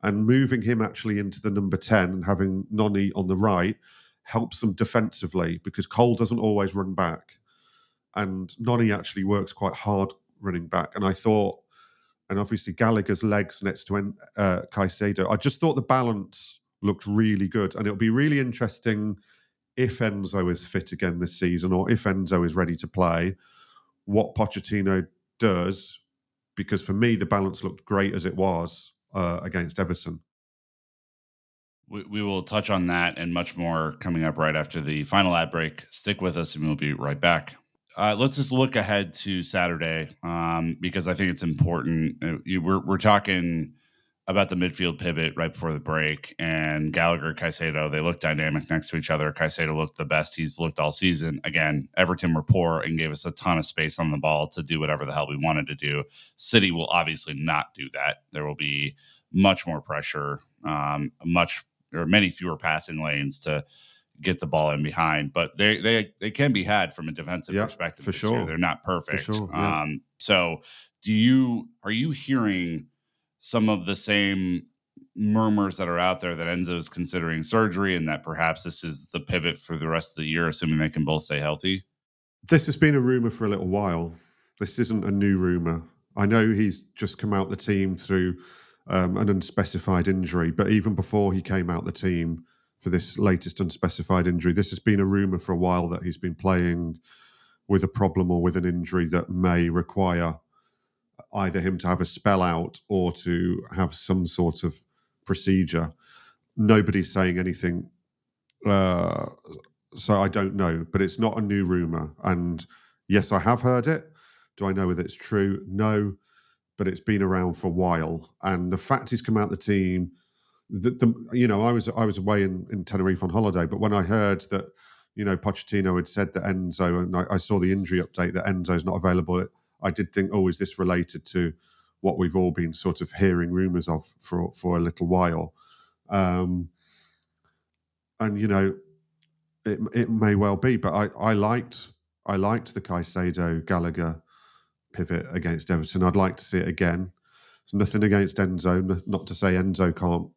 and moving him actually into the number 10 and having Noni on the right helps them defensively, because Cole doesn't always run back. And Noni actually works quite hard running back. And I thought, and obviously Gallagher's legs next to Caicedo, I just thought the balance looked really good. And it'll be really interesting if Enzo is fit again this season, or if Enzo is ready to play, what Pochettino does, because for me, the balance looked great as it was against Everton. We will touch on that and much more coming up right after the final ad break. Stick with us and we'll be right back. Let's just look ahead to Saturday, because I think it's important. We're talking about the midfield pivot right before the break, and Gallagher, Caicedo, they look dynamic next to each other. Caicedo looked the best he's looked all season. Again, Everton were poor and gave us a ton of space on the ball to do whatever the hell we wanted to do. City will obviously not do that. There will be much more pressure, many fewer passing lanes to get the ball in behind, but they can be had from a defensive perspective. For sure. They're not perfect. For sure, yeah. So are you hearing some of the same murmurs that are out there that Enzo is considering surgery and that perhaps this is the pivot for the rest of the year, assuming they can both stay healthy? This has been a rumour for a little while. This isn't a new rumour. I know he's just come out the team through an unspecified injury, but even before he came out the team for this latest unspecified injury, this has been a rumour for a while that he's been playing with a problem or with an injury that may require either him to have a spell out or to have some sort of procedure. Nobody's saying anything, so I don't know, but it's not a new rumour. And yes, I have heard it. Do I know whether it's true? No, but it's been around for a while. And the fact he's come out the team, I was away in Tenerife on holiday, but when I heard that, Pochettino had said that Enzo, and I saw the injury update that Enzo's not available, I did think, oh, is this related to what we've all been sort of hearing rumours of for a little while? And, it may well be, but I liked the Caicedo Gallagher pivot against Everton. I'd like to see it again. There's nothing against Enzo, not to say Enzo can't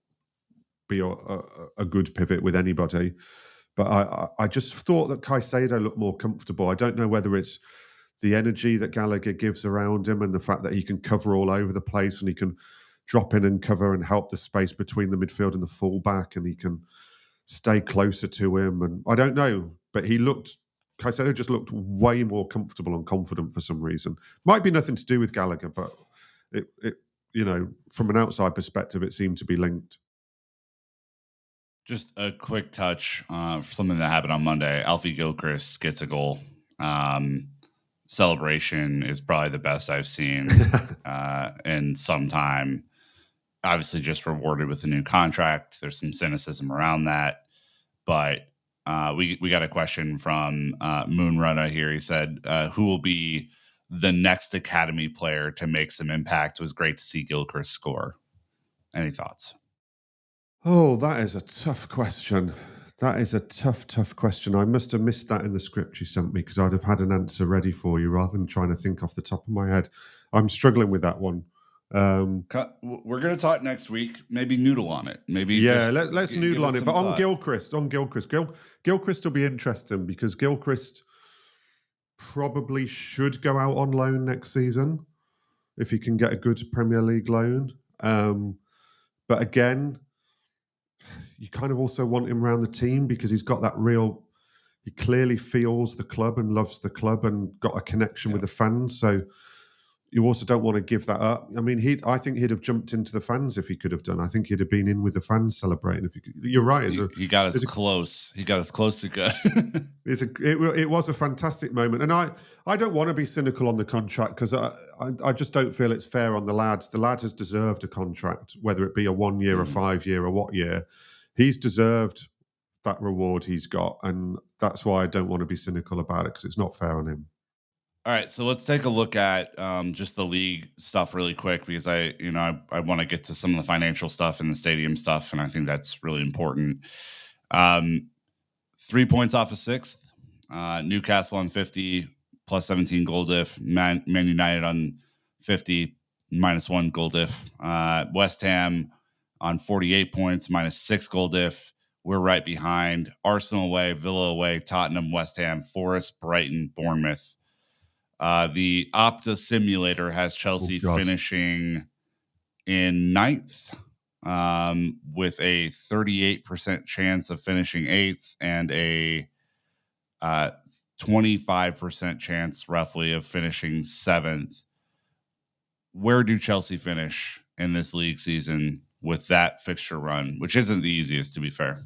be a good pivot with anybody, but I just thought that Caicedo looked more comfortable. I don't know whether it's the energy that Gallagher gives around him and the fact that he can cover all over the place and he can drop in and cover and help the space between the midfield and the fullback, and he can stay closer to him. And I don't know, but Caicedo just looked way more comfortable and confident for some reason. Might be nothing to do with Gallagher, but it from an outside perspective, it seemed to be linked. Just a quick touch for something that happened on Monday. Alfie Gilchrist gets a goal. Celebration is probably the best I've seen in some time. Obviously, just rewarded with a new contract. There's some cynicism around that, but we got a question from Moonrunner here. He said, "Who will be the next academy player to make some impact?" It was great to see Gilchrist score. Any thoughts? Oh, that is a tough question. That is a tough question. I must have missed that in the script you sent me because I'd have had an answer ready for you rather than trying to think off the top of my head. I'm struggling with that one. We're going to talk next week. Maybe noodle on it. Maybe let's noodle on it. But on Gilchrist, Gilchrist will be interesting because Gilchrist probably should go out on loan next season if he can get a good Premier League loan. But again, you kind of also want him around the team because he's got that he clearly feels the club and loves the club and got a connection with the fans. So you also don't want to give that up. I mean, I think he'd have jumped into the fans if he could have done. I think he'd have been in with the fans celebrating. If you're right. He got as close. He got as close as he could. It was a fantastic moment. And I don't want to be cynical on the contract because I just don't feel it's fair on the lad. The lad has deserved a contract, whether it be a 1 year, a 5 year, or what year. He's deserved that reward he's got. And that's why I don't want to be cynical about it because it's not fair on him. All right, so let's take a look at just the league stuff really quick because I want to get to some of the financial stuff and the stadium stuff, and I think that's really important. 3 points off of sixth, Newcastle on 50, plus 17 goal diff. Man United on 50, -1 goal diff. West Ham on 48 points, -6 goal diff. We're right behind. Arsenal away, Villa away, Tottenham, West Ham, Forest, Brighton, Bournemouth. The Opta simulator has Chelsea finishing in 9th with a 38% chance of finishing 8th and a 25% chance roughly of finishing 7th. Where do Chelsea finish in this league season with that fixture run, which isn't the easiest, to be fair?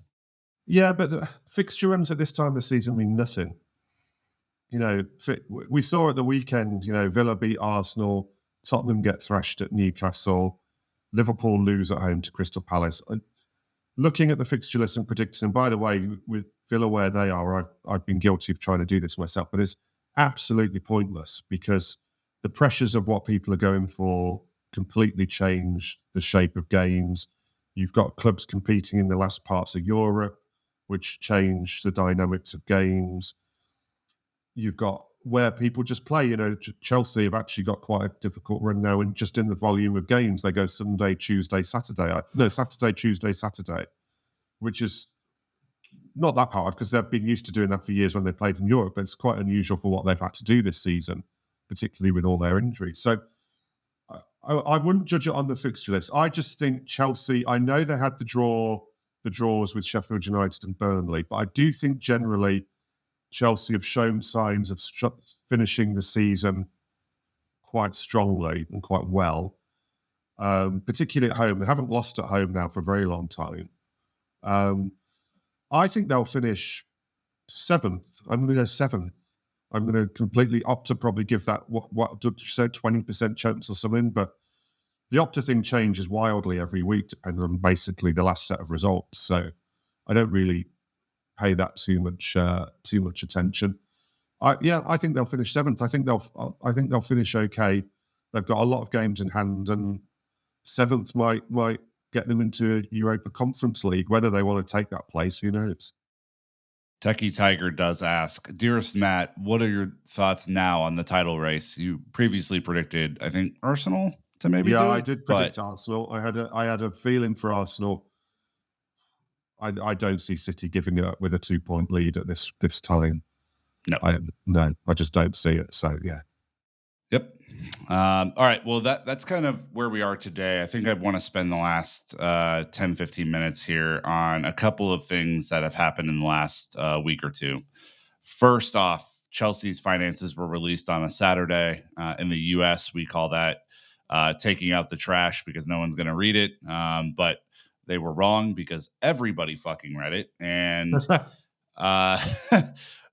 Yeah, but the fixture runs at this time of the season mean nothing. We saw at the weekend, Villa beat Arsenal, Tottenham get thrashed at Newcastle, Liverpool lose at home to Crystal Palace. Looking at the fixture list and predicting, and by the way, with Villa where they are, I've been guilty of trying to do this myself, but it's absolutely pointless because the pressures of what people are going for completely change the shape of games. You've got clubs competing in the last parts of Europe, which change the dynamics of games. You've got where people just play. You know, Chelsea have actually got quite a difficult run now, and just in the volume of games, they go Sunday, Tuesday, Saturday. Saturday, Tuesday, Saturday, which is not that hard because they've been used to doing that for years when they played in Europe. But it's quite unusual for what they've had to do this season, particularly with all their injuries. So I wouldn't judge it on the fixture list. I just think Chelsea, I know they had the draws with Sheffield United and Burnley, but I do think generally Chelsea have shown signs of finishing the season quite strongly and quite well, particularly at home. They haven't lost at home now for a very long time. I think they'll finish 7th. I'm going to go 7th. I'm going to completely Opta probably give that, what did you say, 20% chance or something, but the Opta thing changes wildly every week depending on basically the last set of results. So I don't really pay that too much attention. I think they'll finish 7th. I think they'll finish okay. They've got a lot of games in hand, and 7th might get them into a Europa Conference League. Whether they want to take that place, who knows? Techie Tiger does ask, dearest Matt, what are your thoughts now on the title race? You previously predicted, I think, Arsenal to maybe do it, I did predict Arsenal. I had a feeling for Arsenal. I don't see City giving it up with a 2-point lead at this time. No, I just don't see it. So yeah. Yep. All right. Well, that's kind of where we are today. I think I'd want to spend the last 10, 15 minutes here on a couple of things that have happened in the last week or two. First off, Chelsea's finances were released on a Saturday. In the US, we call that taking out the trash because no one's going to read it. But they were wrong because everybody fucking read it. And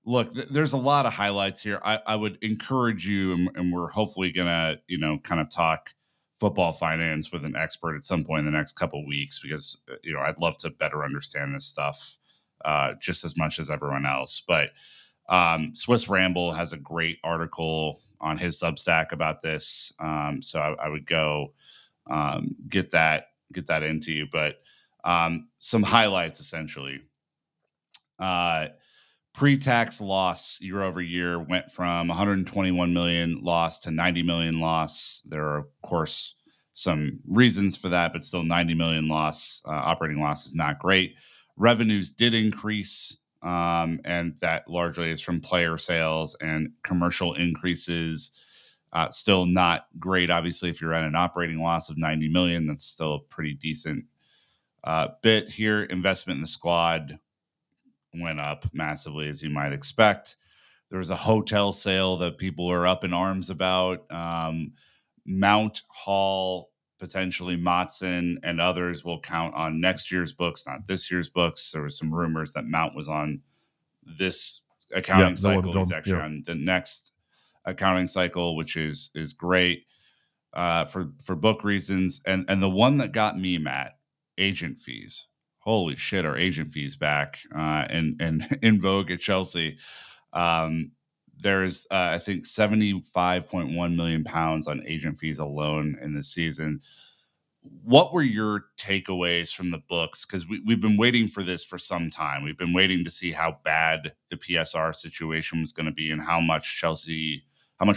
look, there's a lot of highlights here. I would encourage you, and we're hopefully going to, kind of talk football finance with an expert at some point in the next couple of weeks because, I'd love to better understand this stuff just as much as everyone else. But Swiss Ramble has a great article on his Substack about this. So I would go get that into you. But some highlights, essentially. Pre-tax loss year over year went from 121 million loss to 90 million loss. There are, of course, some reasons for that, but still 90 million loss. Operating loss is not great. Revenues did increase, and that largely is from player sales and commercial increases. Still not great. Obviously, if you're at an operating loss of 90 million, that's still a pretty decent bit here. Investment in the squad went up massively, as you might expect. There was a hotel sale that people are up in arms about. Mount, Hall, potentially Matson, and others will count on next year's books, not this year's books. There were some rumors that Mount was on this accounting cycle. He's actually on the next accounting cycle, which is great for book reasons. And the one that got me, Matt, agent fees. Holy shit, are agent fees back and in vogue at Chelsea. There's, I think, £75.1 million on agent fees alone in this season. What were your takeaways from the books? Because we've been waiting for this for some time. We've been waiting to see how bad the PSR situation was going to be and how much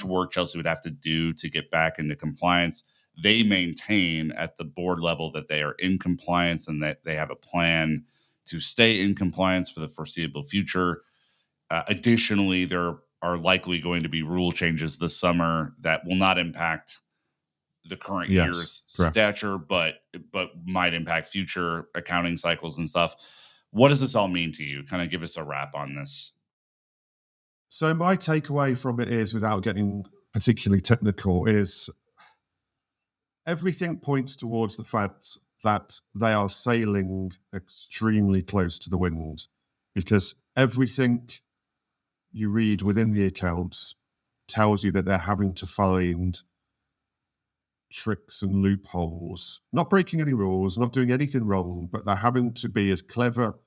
work Chelsea would have to do to get back into compliance. They maintain at the board level that they are in compliance and that they have a plan to stay in compliance for the foreseeable future. Additionally, there are likely going to be rule changes this summer that will not impact the current year's stature, but might impact future accounting cycles and stuff. What does this all mean to you? Kind of give us a wrap on this. So my takeaway from it is, without getting particularly technical, is everything points towards the fact that they are sailing extremely close to the wind, because everything you read within the accounts tells you that they're having to find tricks and loopholes, not breaking any rules, not doing anything wrong, but they're having to be as clever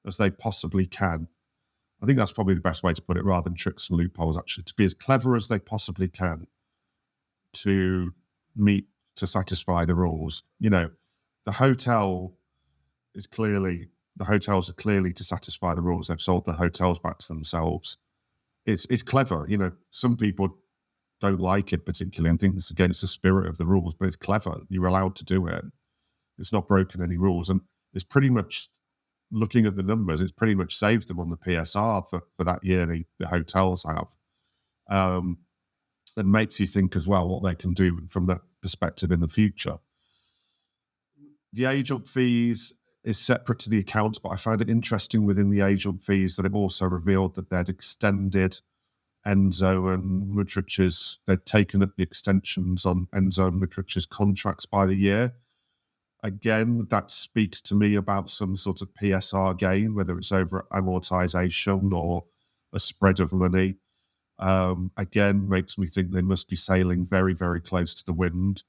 as they possibly can. I think that's probably the best way to put it, rather than tricks and loopholes, actually, to be as clever as they possibly can to satisfy the rules. The hotels are clearly to satisfy the rules. They've sold the hotels back to themselves it's clever. You know, some people don't like it particularly and think it's against the spirit of the rules, but it's clever. You're allowed to do it. It's not broken any rules. And it's pretty much, looking at the numbers, it's pretty much saved them on the PSR for that year, the hotels have. And makes you think as well what they can do from that perspective in the future. The agent fees is separate to the accounts, but I found it interesting within the agent fees that it also revealed that they'd extended Enzo and Mudrych's, they'd taken up the extensions on Enzo and Mudrych's contracts by the year. Again, that speaks to me about some sort of PSR gain, whether it's over amortization or a spread of money. Again, makes me think they must be sailing very, very close to the wind.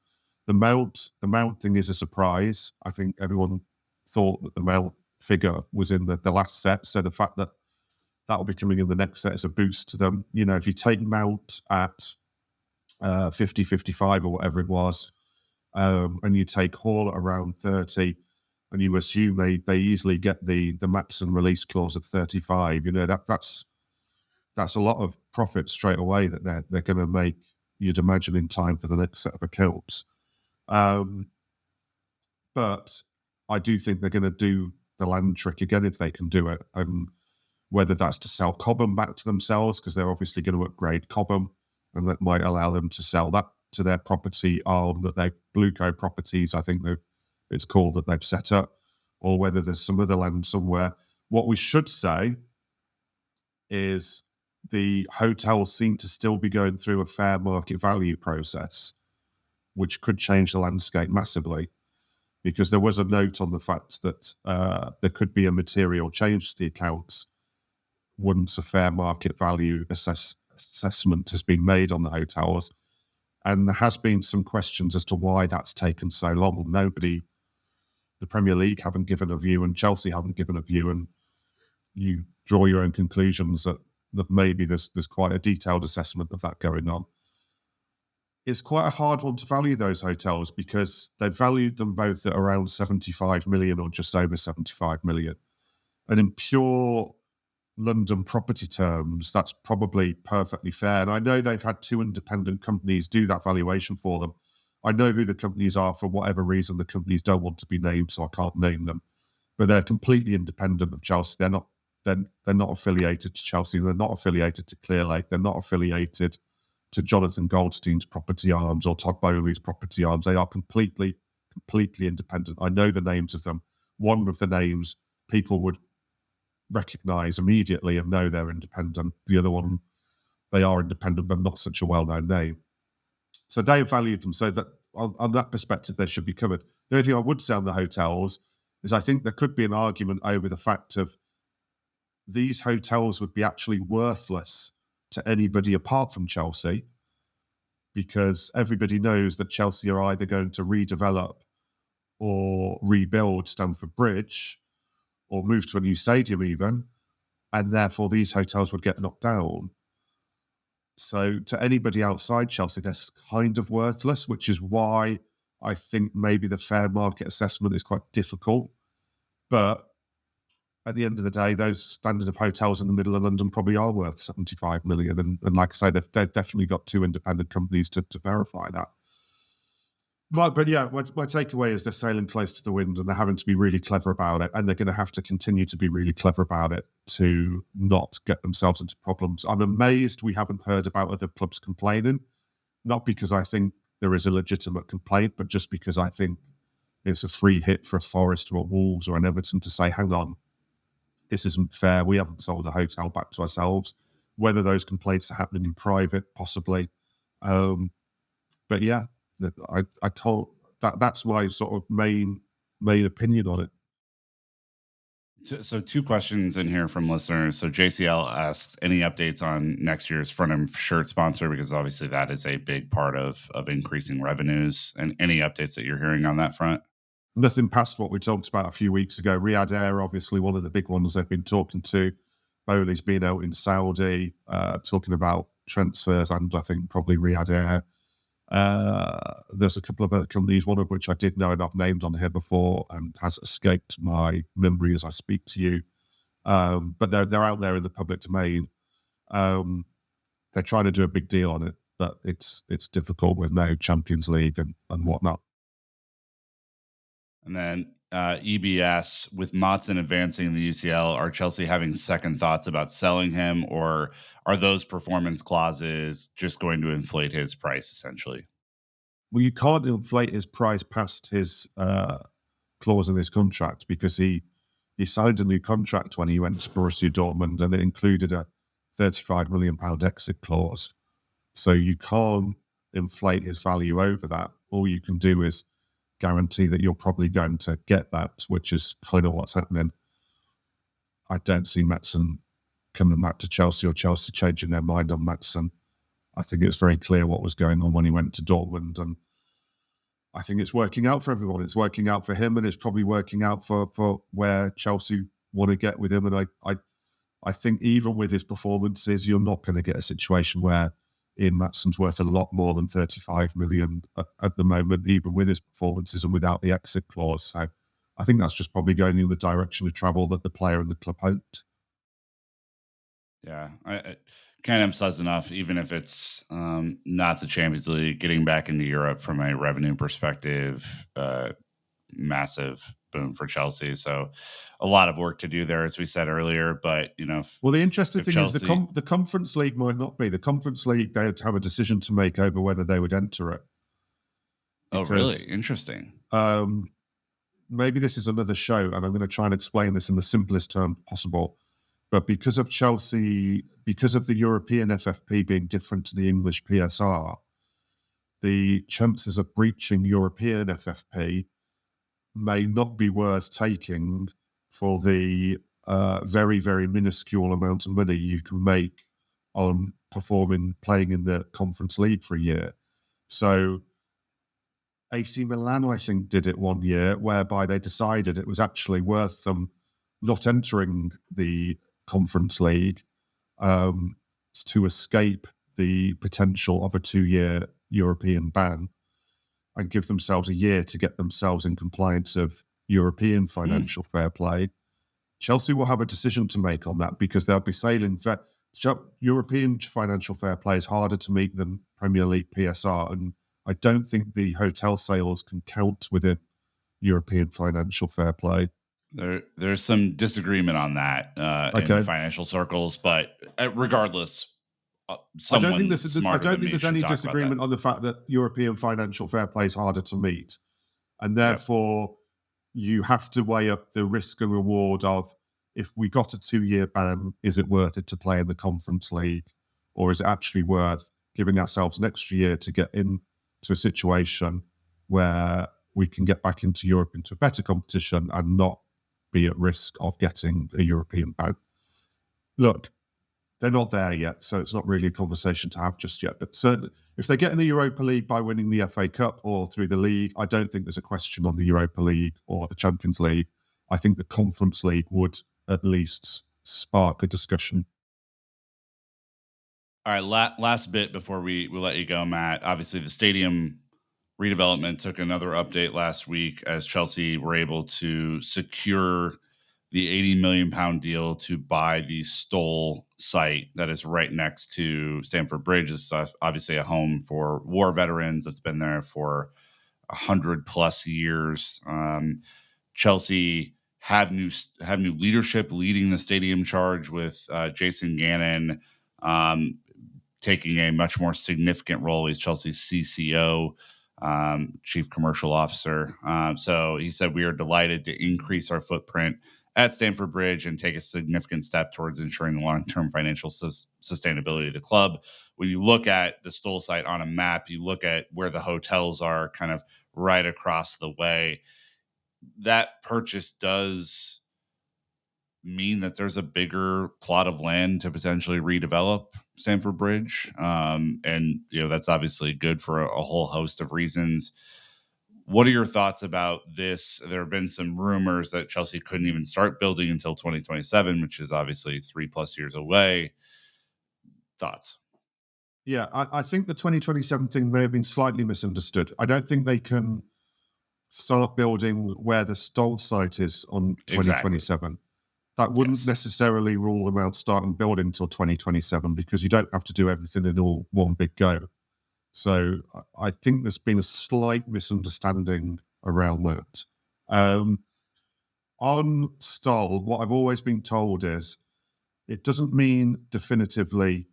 The Mount thing is a surprise. I think everyone thought that the Mount figure was in the last set, so the fact that will be coming in the next set is a boost to them. You know, if you take Mount at 50, 55 or whatever it was, and you take Hall at around 30, and you assume they easily get the Matson release clause at 35, you know, that's a lot of profit straight away that they're going to make, you'd imagine, in time for the next set of accounts. But I do think they're going to do the land trick again if they can do it. And whether that's to sell Cobham back to themselves, because they're obviously going to upgrade Cobham, and that might allow them to sell that to their property arm that they've, Blueco Properties, I think it's called, that they've set up, or whether there's some other land somewhere. What we should say is the hotels seem to still be going through a fair market value process, which could change the landscape massively, because there was a note on the fact that there could be a material change to the accounts once a fair market value assessment has been made on the hotels. And there has been some questions as to why that's taken so long. Nobody, the Premier League haven't given a view, and Chelsea haven't given a view, and you draw your own conclusions that maybe there's quite a detailed assessment of that going on. It's quite a hard one to value those hotels, because they've valued them both at around 75 million or just over 75 million. And in pure London property terms, that's probably perfectly fair. And I know they've had two independent companies do that valuation for them. I know who the companies are. For whatever reason, the companies don't want to be named, so I can't name them. But they're completely independent of Chelsea. They're not affiliated to Chelsea. They're not affiliated to Clearlake. They're not affiliated to Jonathan Goldstein's property arms or Todd Bowley's property arms. They are completely independent. I know the names of them. One of the names people would recognise immediately and know they're independent. The other one, they are independent, but not such a well-known name. So they have valued them, so that on that perspective, they should be covered. The only thing I would say on the hotels is I think there could be an argument over the fact of these hotels would be actually worthless to anybody apart from Chelsea, because everybody knows that Chelsea are either going to redevelop or rebuild Stamford Bridge or move to a new stadium even, and therefore these hotels would get knocked down. So to anybody outside Chelsea, they're kind of worthless, which is why I think maybe the fair market assessment is quite difficult. But at the end of the day, those standard of hotels in the middle of London probably are worth 75 million. And like I say, they've definitely got two independent companies to verify that. But yeah, my takeaway is they're sailing close to the wind, and they're having to be really clever about it. And they're going to have to continue to be really clever about it to not get themselves into problems. I'm amazed we haven't heard about other clubs complaining, not because I think there is a legitimate complaint, but just because I think it's a free hit for a Forest or a Wolves or an Everton to say, hang on, this isn't fair. We haven't sold the hotel back to ourselves. Whether those complaints are happening in private, possibly. But yeah, I can't. That's my sort of main opinion on it. So two questions in here from listeners. So JCL asks, any updates on next year's front end shirt sponsor? Because obviously that is a big part of increasing revenues. And any updates that you're hearing on that front? Nothing past what we talked about a few weeks ago. Riyadh Air, obviously one of the big ones they've been talking to. Bowley's been out in Saudi talking about transfers, and I think probably Riyadh Air. There's a couple of other companies, one of which I did know and I've named on here before and has escaped my memory as I speak to you. But they're out there in the public domain. They're trying to do a big deal on it, but it's difficult with no Champions League and whatnot. And then EBS, with Motson advancing in the UCL, are Chelsea having second thoughts about selling him, or are those performance clauses just going to inflate his price essentially? Well, you can't inflate his price past his clause in his contract, because he signed a new contract when he went to Borussia Dortmund, and it included a £35 million exit clause. So you can't inflate his value over that. All you can do is guarantee that you're probably going to get that, which is kind of what's happening. I don't see Maatsen coming back to Chelsea, or Chelsea changing their mind on Maatsen. I think it's very clear what was going on when he went to Dortmund, and I think it's working out for everyone. It's working out for him, and it's probably working out for where Chelsea want to get with him. And I think even with his performances, you're not going to get a situation where Ian Maatsen's worth a lot more than 35 million at the moment, even with his performances and without the exit clause. So I think that's just probably going in the direction of travel that the player and the club hoped. Yeah, I can't emphasize enough, even if it's not the Champions League, getting back into Europe from a revenue perspective, massive boom for Chelsea. So a lot of work to do there, as we said earlier. But, well, the interesting thing Chelsea, is the Conference League might not be. The Conference League, they would have a decision to make over whether they would enter it. Because, really? Interesting. Maybe this is another show, and I'm going to try and explain this in the simplest term possible. But because of Chelsea, because of the European FFP being different to the English PSR, the chances of breaching European FFP may not be worth taking for the very, very minuscule amount of money you can make on playing in the Conference League for a year. So AC Milan, I think, did it one year, whereby they decided it was actually worth them not entering the Conference League to escape the potential of a 2-year European ban, and give themselves a year to get themselves in compliance of European financial fair play. Chelsea will have a decision to make on that, because they'll be sailing. European financial fair play is harder to meet than Premier League PSR, and I don't think the hotel sales can count within European financial fair play. There's some disagreement on that in the financial circles, but regardless, I don't think there's any disagreement on the fact that European financial fair play is harder to meet, and therefore you have to weigh up the risk and reward of, if we got a 2-year ban, is it worth it to play in the Conference League, or is it actually worth giving ourselves an extra year to get into a situation where we can get back into Europe, into a better competition, and not be at risk of getting a European ban? Look, they're not there yet, so it's not really a conversation to have just yet. But certainly, if they get in the Europa League by winning the FA Cup or through the league, I don't think there's a question on the Europa League or the Champions League. I think the Conference League would at least spark a discussion. All right, last bit before we let you go, Matt. Obviously, the stadium redevelopment took another update last week, as Chelsea were able to secure the £80 million deal to buy the Stoll site that is right next to Stamford Bridge. It's obviously a home for war veterans that's been there for 100+ years. Chelsea have new leadership leading the stadium charge, with Jason Gannon taking a much more significant role. He's Chelsea's CCO, Chief Commercial Officer. So he said, "We are delighted to increase our footprint at Stamford Bridge and take a significant step towards ensuring the long-term financial sustainability of the club." When you look at the Stoll site on a map, you look at where the hotels are kind of right across the way. That purchase does mean that there's a bigger plot of land to potentially redevelop Stamford Bridge. And, that's obviously good for a whole host of reasons. What are your thoughts about this? There have been some rumors that Chelsea couldn't even start building until 2027, which is obviously 3+ years away. Thoughts? Yeah, I think the 2027 thing may have been slightly misunderstood. I don't think they can start building where the Stoll site is on 2027. Exactly. That wouldn't necessarily rule them out starting building until 2027 because you don't have to do everything in all one big go. So I think there's been a slight misunderstanding around that. On Stoll, what I've always been told is it doesn't mean definitively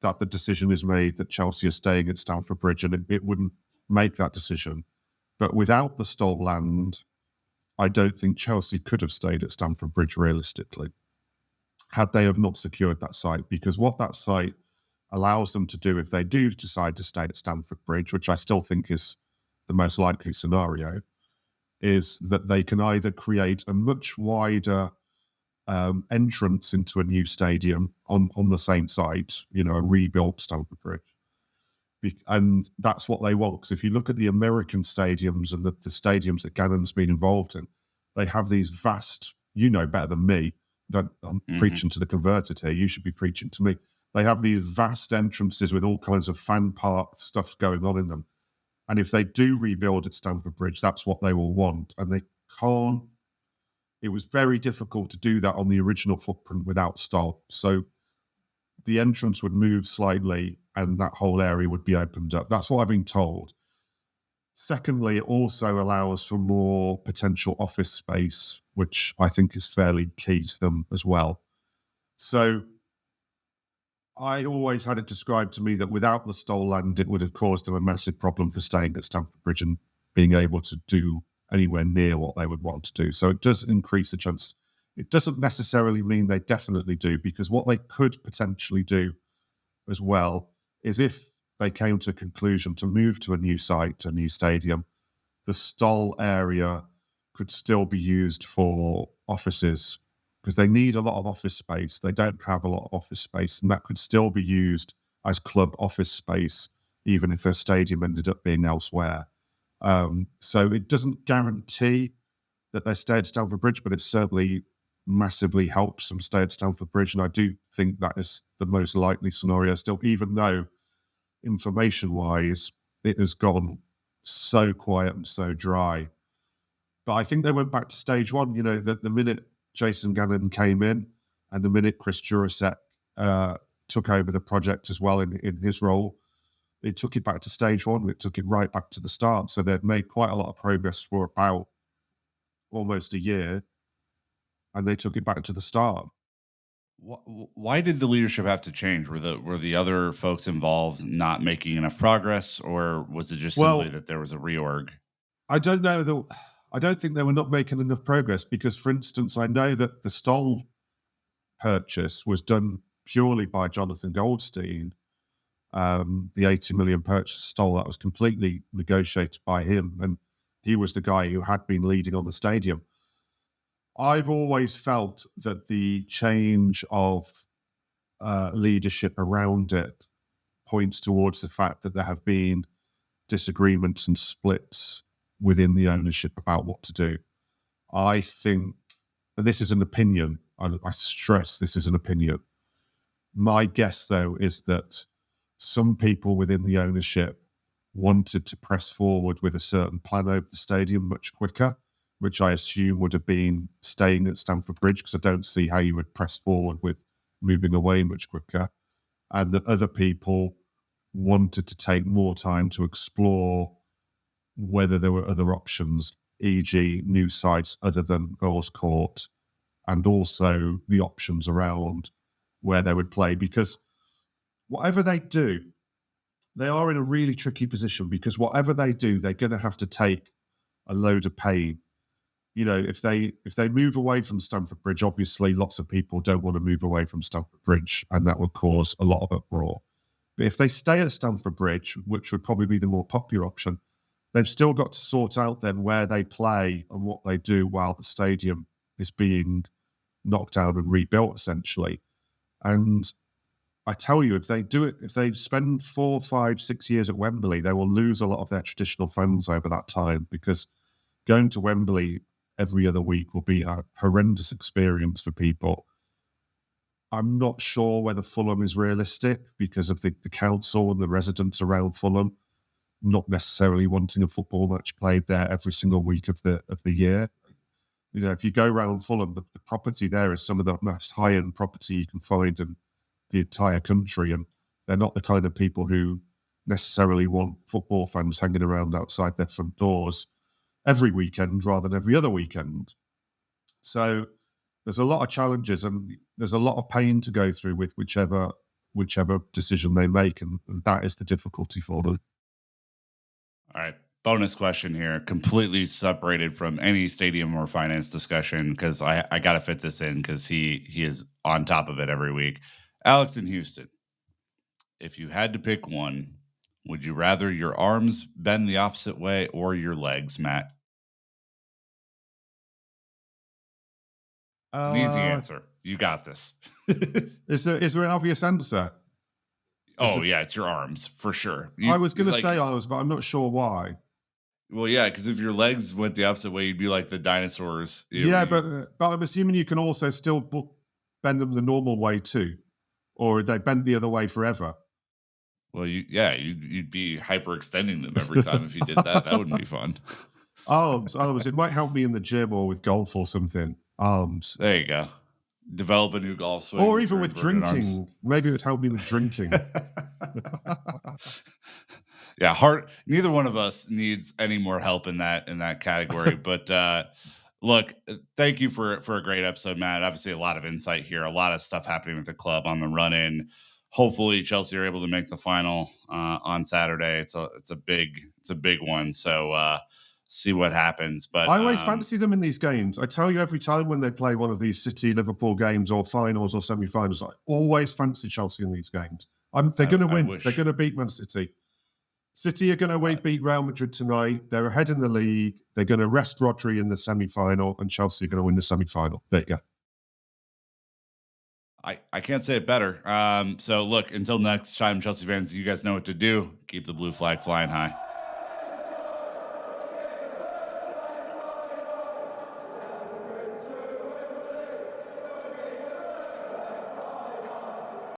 that the decision is made that Chelsea are staying at Stamford Bridge, and it wouldn't make that decision. But without the Stoll land, I don't think Chelsea could have stayed at Stamford Bridge realistically, had they have not secured that site. Because what that site allows them to do if they do decide to stay at Stamford Bridge, which I still think is the most likely scenario, is that they can either create a much wider entrance into a new stadium on the same site, a rebuilt Stamford Bridge. And that's what they want. Because if you look at the American stadiums and the stadiums that Gannon's been involved in, they have these vast, better than me, that I'm preaching to the converted here, you should be preaching to me. They have these vast entrances with all kinds of fan park stuff going on in them. And if they do rebuild at Stamford Bridge, that's what they will want. And they can't. It was very difficult to do that on the original footprint without Stoll. So the entrance would move slightly and that whole area would be opened up. That's what I've been told. Secondly, it also allows for more potential office space, which I think is fairly key to them as well. So I always had it described to me that without the Stoll land, it would have caused them a massive problem for staying at Stamford Bridge and being able to do anywhere near what they would want to do. So it does increase the chance. It doesn't necessarily mean they definitely do, because what they could potentially do as well is if they came to a conclusion to move to a new site, a new stadium, the Stoll area could still be used for offices because they need a lot of office space. They don't have a lot of office space, and that could still be used as club office space, even if their stadium ended up being elsewhere. So it doesn't guarantee that they stay at Stamford Bridge, but it certainly massively helps them stay at Stamford Bridge. And I do think that is the most likely scenario still, even though information-wise, it has gone so quiet and so dry. But I think they went back to stage one. The minute Jason Gannon came in and the minute Chris Jurasek took over the project as well in his role, it took it back to stage one. It took it right back to the start. So they'd made quite a lot of progress for about almost a year, and they took it back to the start. Why did the leadership have to change? Were the other folks involved not making enough progress, or was it just simply that there was a reorg? I don't know. I don't think they were not making enough progress because, for instance, I know that the Stoll purchase was done purely by Jonathan Goldstein. The 80 million purchase of Stoll, that was completely negotiated by him, and he was the guy who had been leading on the stadium. I've always felt that the change of leadership around it points towards the fact that there have been disagreements and splits within the ownership about what to do. I think, and this is an opinion, I stress this is an opinion. My guess, though, is that some people within the ownership wanted to press forward with a certain plan over the stadium much quicker, which I assume would have been staying at Stamford Bridge, because I don't see how you would press forward with moving away much quicker. And that other people wanted to take more time to explore whether there were other options, e.g. new sites other than Earls Court, and also the options around where they would play. Because whatever they do, they are in a really tricky position, because whatever they do, they're going to have to take a load of pain. If they move away from Stamford Bridge, obviously lots of people don't want to move away from Stamford Bridge, and that would cause a lot of uproar. But if they stay at Stamford Bridge, which would probably be the more popular option, they've still got to sort out then where they play and what they do while the stadium is being knocked down and rebuilt, essentially. And I tell you, if they do it, if they spend 4, 5, 6 years at Wembley, they will lose a lot of their traditional fans over that time, because going to Wembley every other week will be a horrendous experience for people. I'm not sure whether Fulham is realistic because of the council and the residents around Fulham not necessarily wanting a football match played there every single week of the year. if you go around Fulham, the property there is some of the most high-end property you can find in the entire country, and they're not the kind of people who necessarily want football fans hanging around outside their front doors every weekend rather than every other weekend. So there's a lot of challenges, and there's a lot of pain to go through with whichever decision they make, and that is the difficulty for them. All right. Bonus question here, completely separated from any stadium or finance discussion, because I got to fit this in because he is on top of it every week. Alex in Houston, if you had to pick one, would you rather your arms bend the opposite way or your legs, Matt? It's an easy answer. You got this. Is there an obvious answer? Yeah, it's your arms for sure. I was going to say arms, but I'm not sure why. Well, yeah, because if your legs went the opposite way, you'd be like the dinosaurs. But I'm assuming you can also still bend them the normal way too, or they bend the other way forever. Well, you'd be hyperextending them every time if you did that. That wouldn't be fun. Arms. It might help me in the gym or with golf or something. Arms. There you go. Develop a new golf swing. Or even with drinking. Maybe it would help me with drinking. Yeah, neither one of us needs any more help in that category. But look, thank you for a great episode, Matt. Obviously, a lot of insight here, a lot of stuff happening with the club on the run-in. Hopefully, Chelsea are able to make the final on Saturday. It's a big one. So see what happens. But I always fancy them in these games. I tell you, every time when they play one of these City Liverpool games or finals or semi-finals, I always fancy Chelsea in these games. They're going to win. They're going to beat Man City. City are going to beat Real Madrid tonight. They're ahead in the league. They're going to rest Rodri in the semi-final, and Chelsea are going to win the semi-final. There you go. I can't say it better. So look, until next time, Chelsea fans, you guys know what to do. Keep the blue flag flying high.